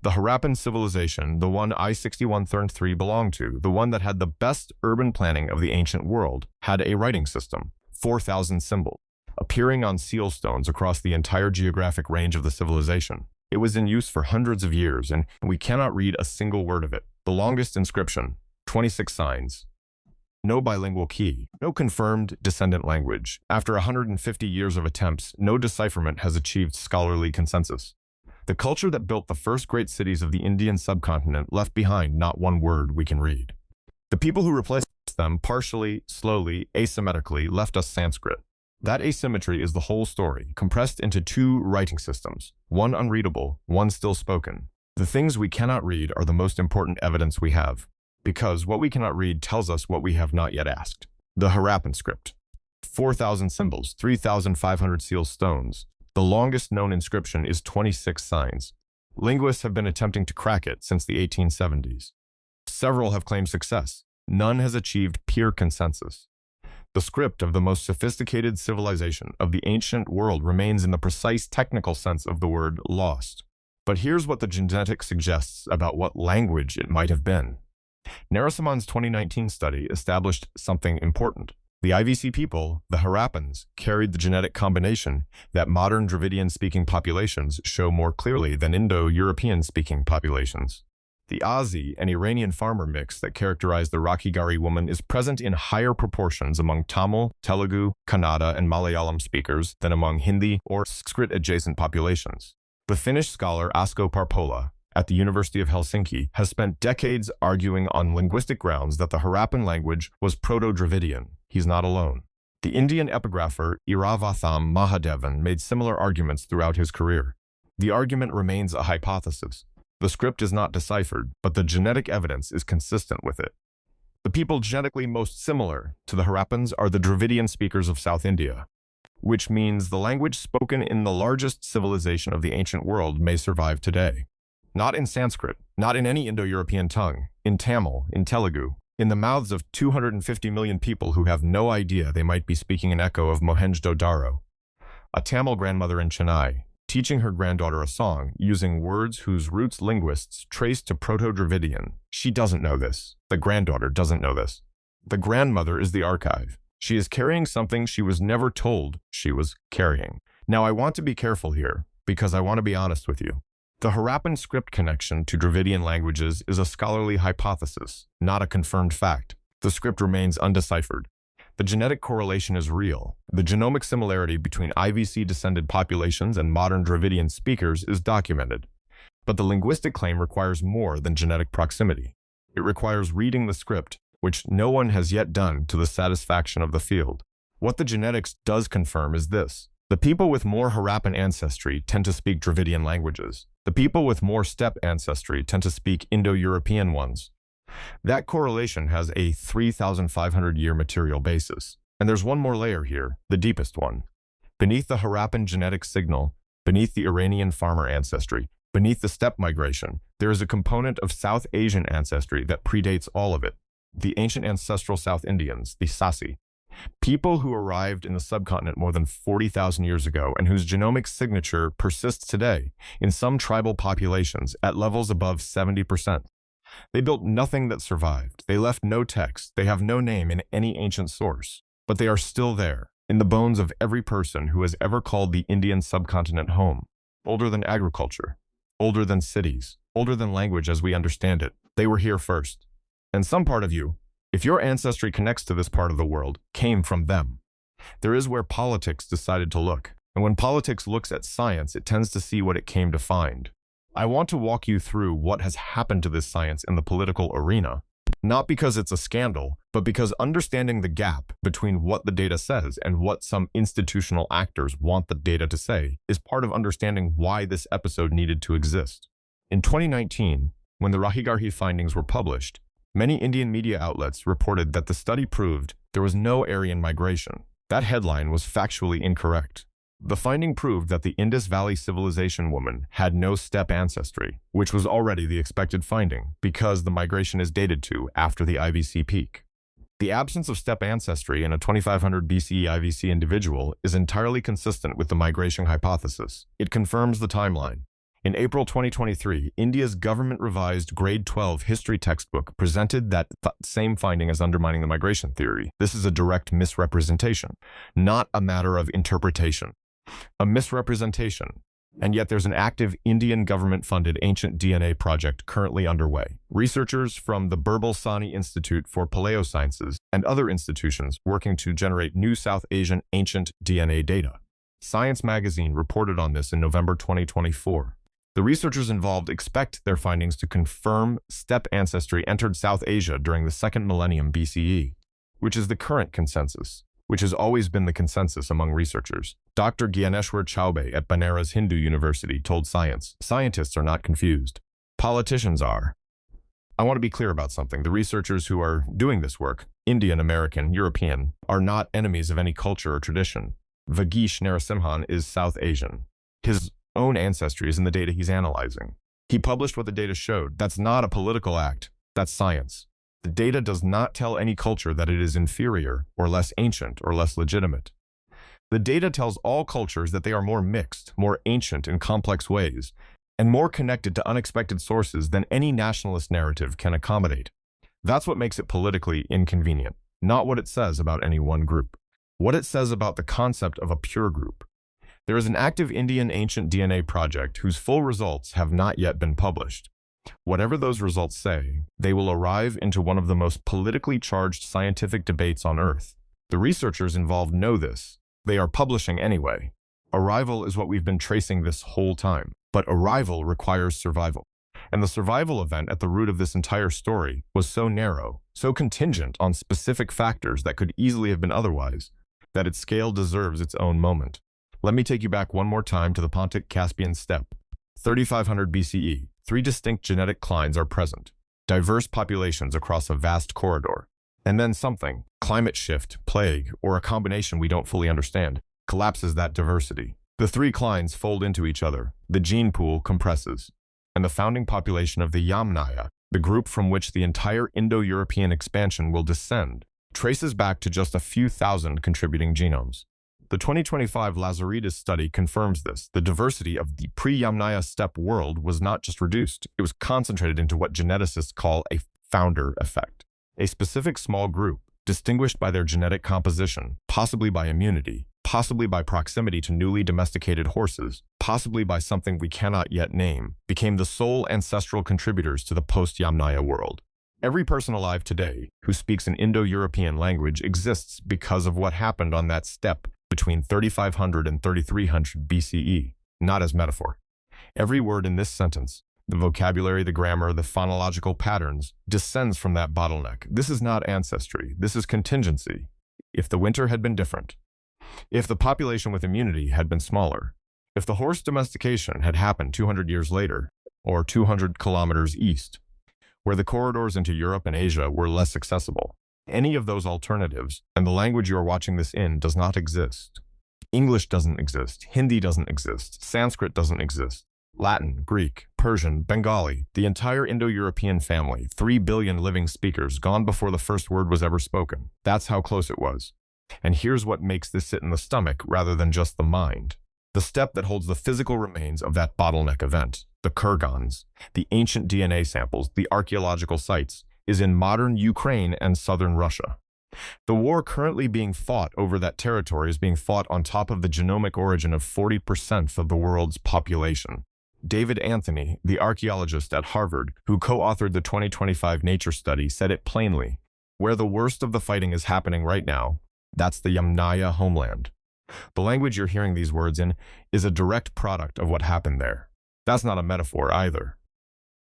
The Harappan civilization, the one I6113 belonged to, the one that had the best urban planning of the ancient world, had a writing system, 4,000 symbols, appearing on seal stones across the entire geographic range of the civilization. It was in use for hundreds of years, and we cannot read a single word of it. The longest inscription, 26 signs. No bilingual key, no confirmed descendant language. After 150 years of attempts, no decipherment has achieved scholarly consensus. The culture that built the first great cities of the Indian subcontinent left behind not one word we can read. The people who replaced them partially, slowly, asymmetrically left us Sanskrit. That asymmetry is the whole story, compressed into 2 writing systems, one unreadable, one still spoken. The things we cannot read are the most important evidence we have, because what we cannot read tells us what we have not yet asked. The Harappan script. 4,000 symbols, 3,500 seal stones. The longest known inscription is 26 signs. Linguists have been attempting to crack it since the 1870s. Several have claimed success. None has achieved peer consensus. The script of the most sophisticated civilization of the ancient world remains in the precise technical sense of the word lost. But here's what the genetics suggests about what language it might have been. Narasimhan's 2019 study established something important. The IVC people, the Harappans, carried the genetic combination that modern Dravidian-speaking populations show more clearly than Indo-European-speaking populations. The Aussie and Iranian farmer mix that characterized the Rakhigarhi woman is present in higher proportions among Tamil, Telugu, Kannada, and Malayalam speakers than among Hindi or Sanskrit-adjacent populations. The Finnish scholar Asko Parpola at the University of Helsinki has spent decades arguing on linguistic grounds that the Harappan language was Proto-Dravidian. He's not alone. The Indian epigrapher Iravatham Mahadevan made similar arguments throughout his career. The argument remains a hypothesis. The script is not deciphered, but the genetic evidence is consistent with it. The people genetically most similar to the Harappans are the Dravidian speakers of South India, which means the language spoken in the largest civilization of the ancient world may survive today. Not in Sanskrit, not in any Indo-European tongue, in Tamil, in Telugu, in the mouths of 250 million people who have no idea they might be speaking an echo of Mohenjo-Daro. A Tamil grandmother in Chennai, teaching her granddaughter a song using words whose roots linguists trace to Proto-Dravidian. She doesn't know this. The granddaughter doesn't know this. The grandmother is the archive. She is carrying something she was never told she was carrying. Now, I want to be careful here, because I want to be honest with you. The Harappan script connection to Dravidian languages is a scholarly hypothesis, not a confirmed fact. The script remains undeciphered. The genetic correlation is real. The genomic similarity between IVC-descended populations and modern Dravidian speakers is documented. But the linguistic claim requires more than genetic proximity. It requires reading the script, which no one has yet done to the satisfaction of the field. What the genetics does confirm is this. The people with more Harappan ancestry tend to speak Dravidian languages. The people with more steppe ancestry tend to speak Indo-European ones. That correlation has a 3,500-year material basis. And there's one more layer here, the deepest one. Beneath the Harappan genetic signal, beneath the Iranian farmer ancestry, beneath the steppe migration, there is a component of South Asian ancestry that predates all of it. The ancient ancestral South Indians, the Sasi. People who arrived in the subcontinent more than 40,000 years ago and whose genomic signature persists today in some tribal populations at levels above 70%. They built nothing that survived. They left no text. They have no name in any ancient source. But they are still there, in the bones of every person who has ever called the Indian subcontinent home. Older than agriculture, older than cities, older than language as we understand it. They were here first. And some part of you, if your ancestry connects to this part of the world, came from them. There is where politics decided to look. And when politics looks at science, it tends to see what it came to find. I want to walk you through what has happened to this science in the political arena, not because it's a scandal, but because understanding the gap between what the data says and what some institutional actors want the data to say is part of understanding why this episode needed to exist. In 2019, when the Rakhigarhi findings were published, many Indian media outlets reported that the study proved there was no Aryan migration. That headline was factually incorrect. The finding proved that the Indus Valley Civilization woman had no steppe ancestry, which was already the expected finding because the migration is dated to after the IVC peak. The absence of steppe ancestry in a 2500 BCE IVC individual is entirely consistent with the migration hypothesis. It confirms the timeline. In April 2023, India's government-revised grade 12 history textbook presented that same finding as undermining the migration theory. This is a direct misrepresentation, not a matter of interpretation. A misrepresentation. And yet there's an active Indian government-funded ancient DNA project currently underway. Researchers from the Birbal Sahni Institute for Paleosciences and other institutions working to generate new South Asian ancient DNA data. Science magazine reported on this in November 2024. The researchers involved expect their findings to confirm steppe ancestry entered South Asia during the 2nd millennium BCE, which is the current consensus, which has always been the consensus among researchers. Dr. Gyaneshwar Chaubey at Banaras Hindu University told Science, "Scientists are not confused. Politicians are." I want to be clear about something. The researchers who are doing this work, Indian, American, European, are not enemies of any culture or tradition. Vagish Narasimhan is South Asian. His own ancestry is in the data he's analyzing. He published what the data showed. That's not a political act. That's science. The data does not tell any culture that it is inferior or less ancient or less legitimate. The data tells all cultures that they are more mixed, more ancient in complex ways, and more connected to unexpected sources than any nationalist narrative can accommodate. That's what makes it politically inconvenient, not what it says about any one group. What it says about the concept of a pure group. There is an active Indian ancient DNA project whose full results have not yet been published. Whatever those results say, they will arrive into one of the most politically charged scientific debates on Earth. The researchers involved know this. They are publishing anyway. Arrival is what we've been tracing this whole time, but arrival requires survival. And the survival event at the root of this entire story was so narrow, so contingent on specific factors that could easily have been otherwise, that its scale deserves its own moment. Let me take you back one more time to the Pontic-Caspian steppe. 3500 BCE, 3 distinct genetic clines are present, diverse populations across a vast corridor. And then something, climate shift, plague, or a combination we don't fully understand, collapses that diversity. The 3 clines fold into each other, the gene pool compresses, and the founding population of the Yamnaya, the group from which the entire Indo-European expansion will descend, traces back to just a few thousand contributing genomes. The 2025 Lazaridis study confirms this. The diversity of the pre-Yamnaya steppe world was not just reduced, it was concentrated into what geneticists call a founder effect. A specific small group, distinguished by their genetic composition, possibly by immunity, possibly by proximity to newly domesticated horses, possibly by something we cannot yet name, became the sole ancestral contributors to the post-Yamnaya world. Every person alive today who speaks an Indo-European language exists because of what happened on that steppe between 3500 and 3300 BCE, not as metaphor. Every word in this sentence, the vocabulary, the grammar, the phonological patterns, descends from that bottleneck. This is not ancestry. This is contingency. If the winter had been different, if the population with immunity had been smaller, if the horse domestication had happened 200 years later, or 200 kilometers east, where the corridors into Europe and Asia were less accessible, any of those alternatives, and the language you are watching this in, does not exist. English doesn't exist. Hindi doesn't exist. Sanskrit doesn't exist. Latin, Greek, Persian, Bengali, the entire Indo-European family, 3 billion living speakers gone before the first word was ever spoken. That's how close it was. And here's what makes this sit in the stomach rather than just the mind. The steppe that holds the physical remains of that bottleneck event, the kurgans, the ancient DNA samples, the archaeological sites, is in modern Ukraine and southern Russia. The war currently being fought over that territory is being fought on top of the genomic origin of 40% of the world's population. David Anthony, the archaeologist at Harvard, who co-authored the 2025 Nature study, said it plainly. Where the worst of the fighting is happening right now, that's the Yamnaya homeland. The language you're hearing these words in is a direct product of what happened there. That's not a metaphor either.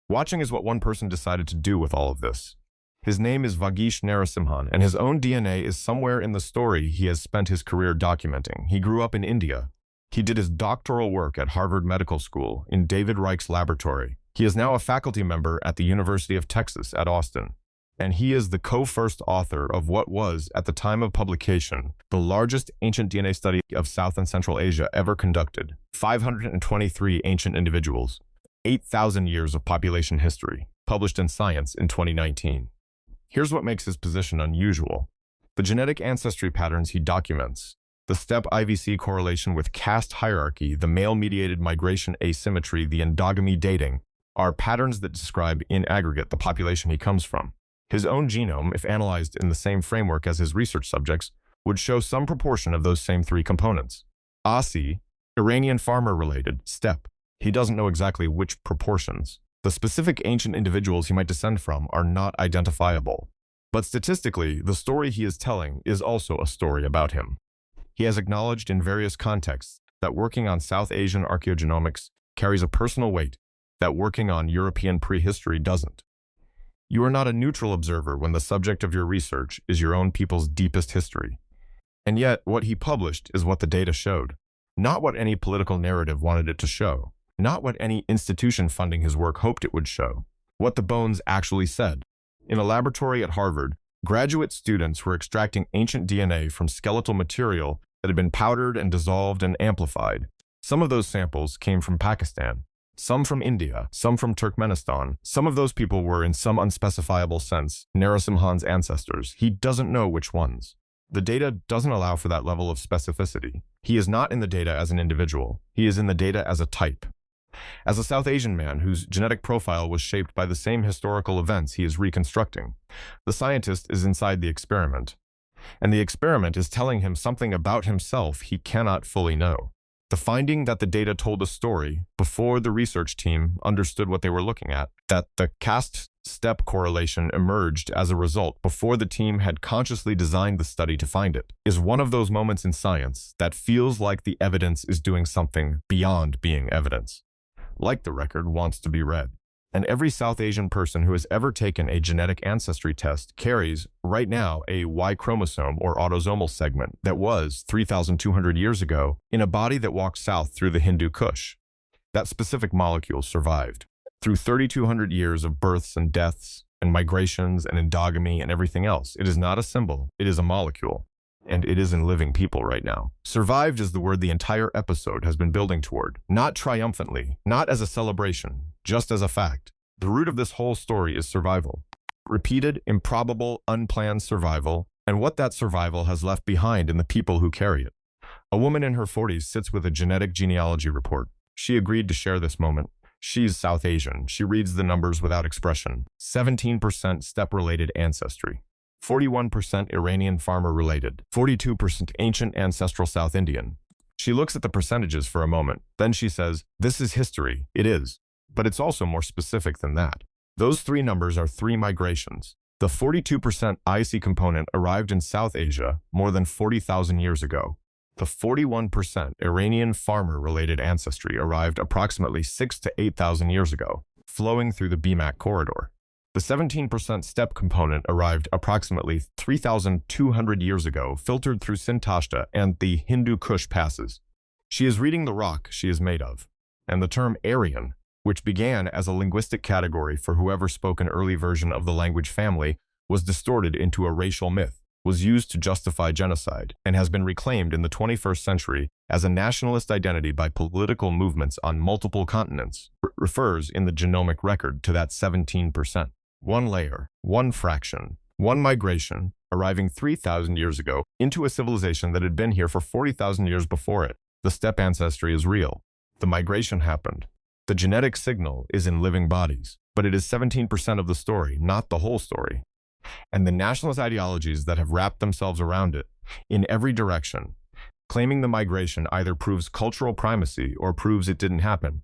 Watching is what one person decided to do with all of this. His name is Vagish Narasimhan, and his own DNA is somewhere in the story he has spent his career documenting. He grew up in India. He did his doctoral work at Harvard Medical School in David Reich's laboratory. He is now a faculty member at the University of Texas at Austin. And he is the co-first author of what was, at the time of publication, the largest ancient DNA study of South and Central Asia ever conducted. 523 ancient individuals. 8,000 years of population history, published in Science in 2019. Here's what makes his position unusual. The genetic ancestry patterns he documents, the steppe IVC correlation with caste hierarchy, the male-mediated migration asymmetry, the endogamy dating, are patterns that describe, in aggregate, the population he comes from. His own genome, if analyzed in the same framework as his research subjects, would show some proportion of those same 3 components. Asi, Iranian farmer-related, steppe. He doesn't know exactly which proportions. The specific ancient individuals he might descend from are not identifiable. But statistically, the story he is telling is also a story about him. He has acknowledged in various contexts that working on South Asian archaeogenomics carries a personal weight that working on European prehistory doesn't. You are not a neutral observer when the subject of your research is your own people's deepest history. And yet, what he published is what the data showed, not what any political narrative wanted it to show, not what any institution funding his work hoped it would show. what the bones actually said. In a laboratory at Harvard, graduate students were extracting ancient DNA from skeletal material that had been powdered and dissolved and amplified. Some of those samples came from Pakistan, some from India, some from Turkmenistan. Some of those people were, in some unspecifiable sense, Narasimhan's ancestors. He doesn't know which ones. The data doesn't allow for that level of specificity. He is not in the data as an individual. He is in the data as a type. As a South Asian man whose genetic profile was shaped by the same historical events he is reconstructing, the scientist is inside the experiment. And the experiment is telling him something about himself he cannot fully know. The finding that the data told a story before the research team understood what they were looking at, that the caste-steppe correlation emerged as a result before the team had consciously designed the study to find it, is one of those moments in science that feels like the evidence is doing something beyond being evidence. Like the record wants to be read. And every South Asian person who has ever taken a genetic ancestry test carries, right now, a Y chromosome or autosomal segment that was, 3,200 years ago, in a body that walked south through the Hindu Kush. That specific molecule survived. Through 3,200 years of births and deaths, and migrations and endogamy and everything else, it is not a symbol, it is a molecule. And it is in living people right now. Survived is the word the entire episode has been building toward. Not triumphantly, not as a celebration, just as a fact. The root of this whole story is survival. Repeated, improbable, unplanned survival, and what that survival has left behind in the people who carry it. A woman in her 40s sits with a genetic genealogy report. She agreed to share this moment. She's South Asian. She reads the numbers without expression. 17% steppe-related ancestry. 41% Iranian farmer-related, 42% ancient ancestral South Indian. She looks at the percentages for a moment, then she says, "This is history, it is. But it's also more specific than that. Those three numbers are three migrations. The 42% IC component arrived in South Asia more than 40,000 years ago. The 41% Iranian farmer-related ancestry arrived approximately 6,000 to 8,000 years ago, flowing through the BMAC corridor. The 17% steppe component arrived approximately 3,200 years ago, filtered through Sintashta and the Hindu Kush passes. She is reading the rock she is made of, and the term Aryan, which began as a linguistic category for whoever spoke an early version of the language family, was distorted into a racial myth, was used to justify genocide, and has been reclaimed in the 21st century as a nationalist identity by political movements on multiple continents, refers in the genomic record to that 17%. One layer, one fraction, one migration, arriving 3,000 years ago into a civilization that had been here for 40,000 years before it. The steppe ancestry is real. The migration happened. The genetic signal is in living bodies, but it is 17% of the story, not the whole story. And the nationalist ideologies that have wrapped themselves around it, in every direction, claiming the migration either proves cultural primacy or proves it didn't happen,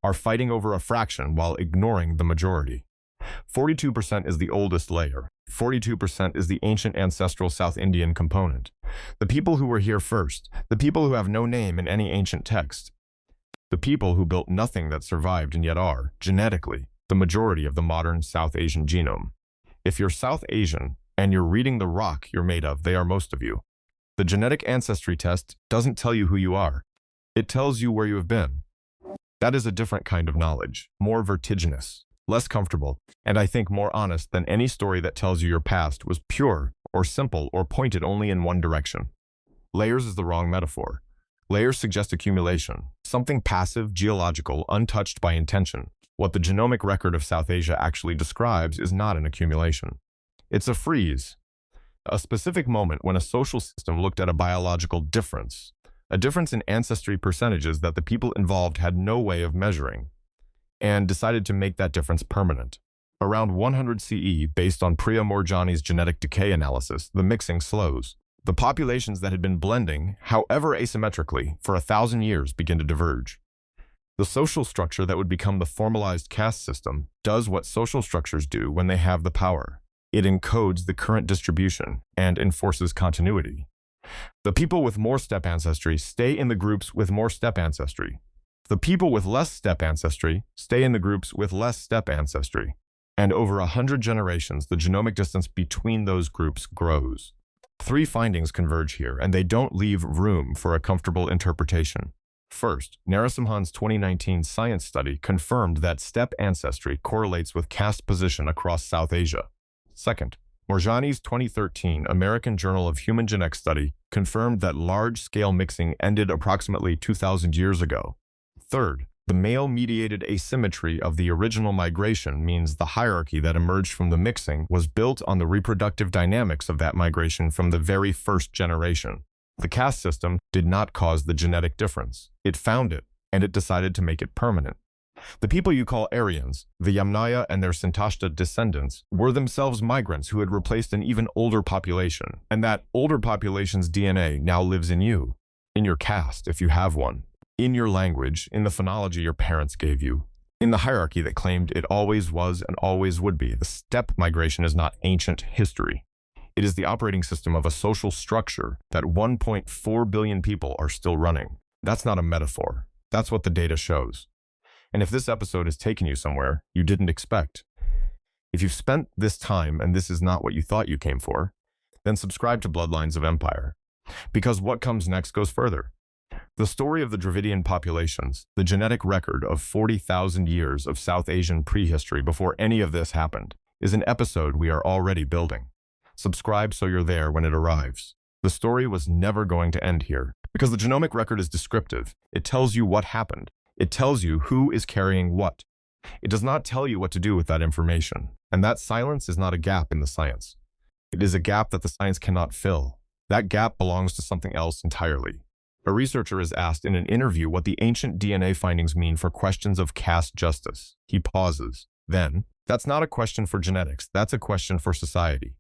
are fighting over a fraction while ignoring the majority. 42% is the oldest layer. 42% is the ancient ancestral South Indian component. The people who were here first, the people who have no name in any ancient text, the people who built nothing that survived and yet are, genetically, the majority of the modern South Asian genome. If you're South Asian and you're reading the rock you're made of, they are most of you. The genetic ancestry test doesn't tell you who you are. It tells you where you have been. That is a different kind of knowledge, more vertiginous, less comfortable, and I think more honest than any story that tells you your past was pure or simple or pointed only in one direction. Layers is the wrong metaphor. Layers suggest accumulation, something passive, geological, untouched by intention. What the genomic record of South Asia actually describes is not an accumulation. It's a freeze, a specific moment when a social system looked at a biological difference, a difference in ancestry percentages that the people involved had no way of measuring, and decided to make that difference permanent. Around 100 CE, based on Priya Morjani's genetic decay analysis, the mixing slows. The populations that had been blending, however asymmetrically, for 1,000 years begin to diverge. The social structure that would become the formalized caste system does what social structures do when they have the power. It encodes the current distribution and enforces continuity. The people with more steppe ancestry stay in the groups with more steppe ancestry. The people with less steppe ancestry stay in the groups with less steppe ancestry. And over 100 generations, the genomic distance between those groups grows. Three findings converge here, and they don't leave room for a comfortable interpretation. First, Narasimhan's 2019 science study confirmed that steppe ancestry correlates with caste position across South Asia. Second, Morjani's 2013 American Journal of Human Genetics study confirmed that large-scale mixing ended approximately 2,000 years ago. Third, the male-mediated asymmetry of the original migration means the hierarchy that emerged from the mixing was built on the reproductive dynamics of that migration from the very first generation. The caste system did not cause the genetic difference. It found it, and it decided to make it permanent. The people you call Aryans, the Yamnaya and their Sintashta descendants, were themselves migrants who had replaced an even older population, and that older population's DNA now lives in you, in your caste if you have one, in your language, in the phonology your parents gave you, in the hierarchy that claimed it always was and always would be. The steppe migration is not ancient history. It is the operating system of a social structure that 1.4 billion people are still running. That's not a metaphor. That's what the data shows. And if this episode has taken you somewhere you didn't expect, if you've spent this time and this is not what you thought you came for, then subscribe to Bloodlines of Empire. Because what comes next goes further. The story of the Dravidian populations, the genetic record of 40,000 years of South Asian prehistory before any of this happened, is an episode we are already building. Subscribe so you're there when it arrives. The story was never going to end here, because the genomic record is descriptive. It tells you what happened. It tells you who is carrying what. It does not tell you what to do with that information, and that silence is not a gap in the science. It is a gap that the science cannot fill. That gap belongs to something else entirely. A researcher is asked in an interview what the ancient DNA findings mean for questions of caste justice. He pauses. Then, that's not a question for genetics, that's a question for society.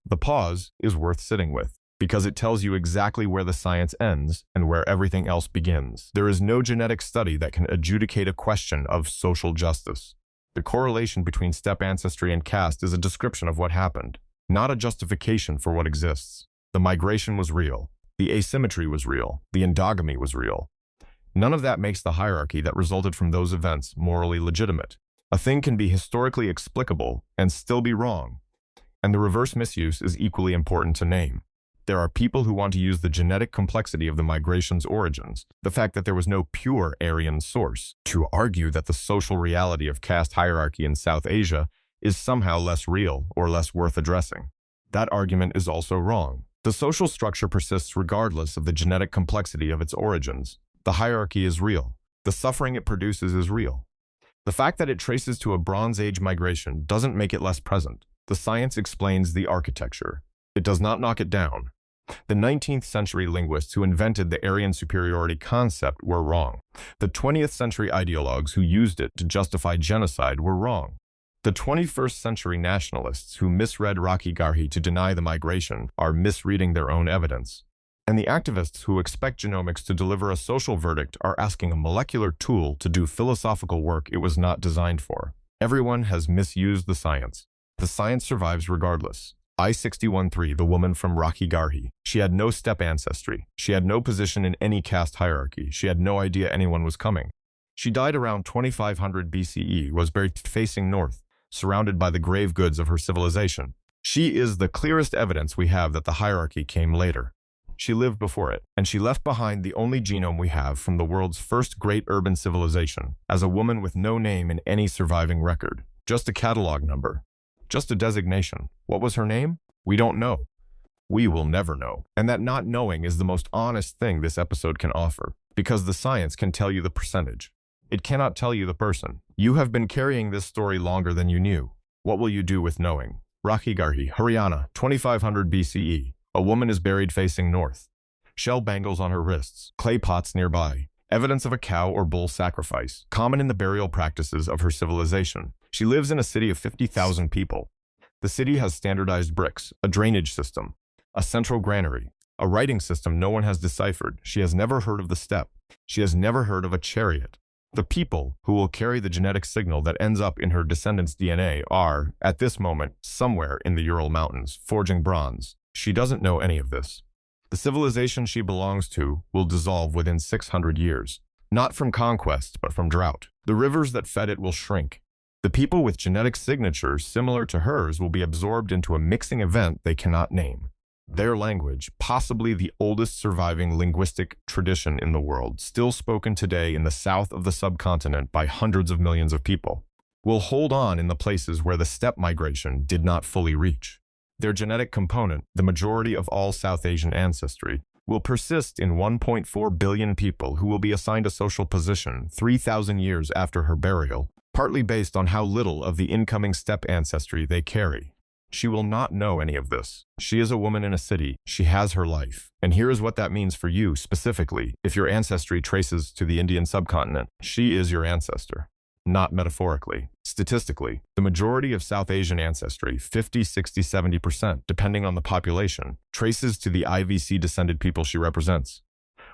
The pause is worth sitting with, because it tells you exactly where the science ends and where everything else begins. There is no genetic study that can adjudicate a question of social justice. The correlation between steppe ancestry and caste is a description of what happened, not a justification for what exists. The migration was real. The asymmetry was real. The endogamy was real. None of that makes the hierarchy that resulted from those events morally legitimate. A thing can be historically explicable and still be wrong. And the reverse misuse is equally important to name. There are people who want to use the genetic complexity of the migration's origins, the fact that there was no pure Aryan source, to argue that the social reality of caste hierarchy in South Asia is somehow less real or less worth addressing. That argument is also wrong. The social structure persists regardless of the genetic complexity of its origins. The hierarchy is real. The suffering it produces is real. The fact that it traces to a Bronze Age migration doesn't make it less present. The science explains the architecture. It does not knock it down. The 19th century linguists who invented the Aryan superiority concept were wrong. The 20th century ideologues who used it to justify genocide were wrong. The 21st century nationalists who misread Rakhigarhi to deny the migration are misreading their own evidence. And the activists who expect genomics to deliver a social verdict are asking a molecular tool to do philosophical work it was not designed for. Everyone has misused the science. The science survives regardless. I-61-3, the woman from Rakhigarhi. She had no steppe ancestry. She had no position in any caste hierarchy. She had no idea anyone was coming. She died around 2500 BCE, was buried facing north, surrounded by the grave goods of her civilization. She is the clearest evidence we have that the hierarchy came later. She lived before it, and she left behind the only genome we have from the world's first great urban civilization, as a woman with no name in any surviving record. Just a catalog number. Just a designation. What was her name? We don't know. We will never know. And that not knowing is the most honest thing this episode can offer, because the science can tell you the percentage. It cannot tell you the person. You have been carrying this story longer than you knew. What will you do with knowing? Rakhigarhi, Haryana, 2500 BCE. A woman is buried facing north. Shell bangles on her wrists, clay pots nearby. Evidence of a cow or bull sacrifice, common in the burial practices of her civilization. She lives in a city of 50,000 people. The city has standardized bricks, a drainage system, a central granary, a writing system no one has deciphered. She has never heard of the steppe. She has never heard of a chariot. The people who will carry the genetic signal that ends up in her descendants' DNA are, at this moment, somewhere in the Ural Mountains, forging bronze. She doesn't know any of this. The civilization she belongs to will dissolve within 600 years. Not from conquest, but from drought. The rivers that fed it will shrink. The people with genetic signatures similar to hers will be absorbed into a mixing event they cannot name. Their language, possibly the oldest surviving linguistic tradition in the world, still spoken today in the south of the subcontinent by hundreds of millions of people, will hold on in the places where the steppe migration did not fully reach. Their genetic component, the majority of all South Asian ancestry, will persist in 1.4 billion people who will be assigned a social position 3,000 years after her burial, partly based on how little of the incoming steppe ancestry they carry. She will not know any of this. She is a woman in a city. She has her life. And here is what that means for you specifically. If your ancestry traces to the Indian subcontinent, she is your ancestor. Not metaphorically. Statistically, the majority of South Asian ancestry, 50, 60, 70%, depending on the population, traces to the IVC-descended people she represents.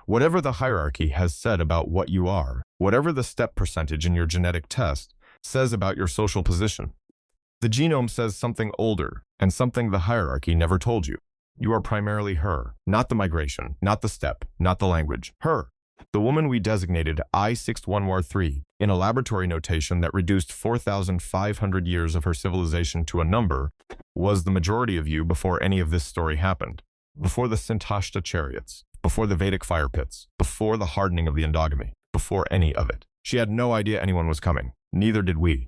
Whatever the hierarchy has said about what you are, whatever the steppe percentage in your genetic test says about your social position, the genome says something older and something the hierarchy never told you. You are primarily her, not the migration, not the steppe, not the language. Her. The woman we designated I-61war3 in a laboratory notation that reduced 4,500 years of her civilization to a number was the majority of you before any of this story happened. Before the Sintashta chariots, before the Vedic fire pits, before the hardening of the endogamy, before any of it. She had no idea anyone was coming. Neither did we.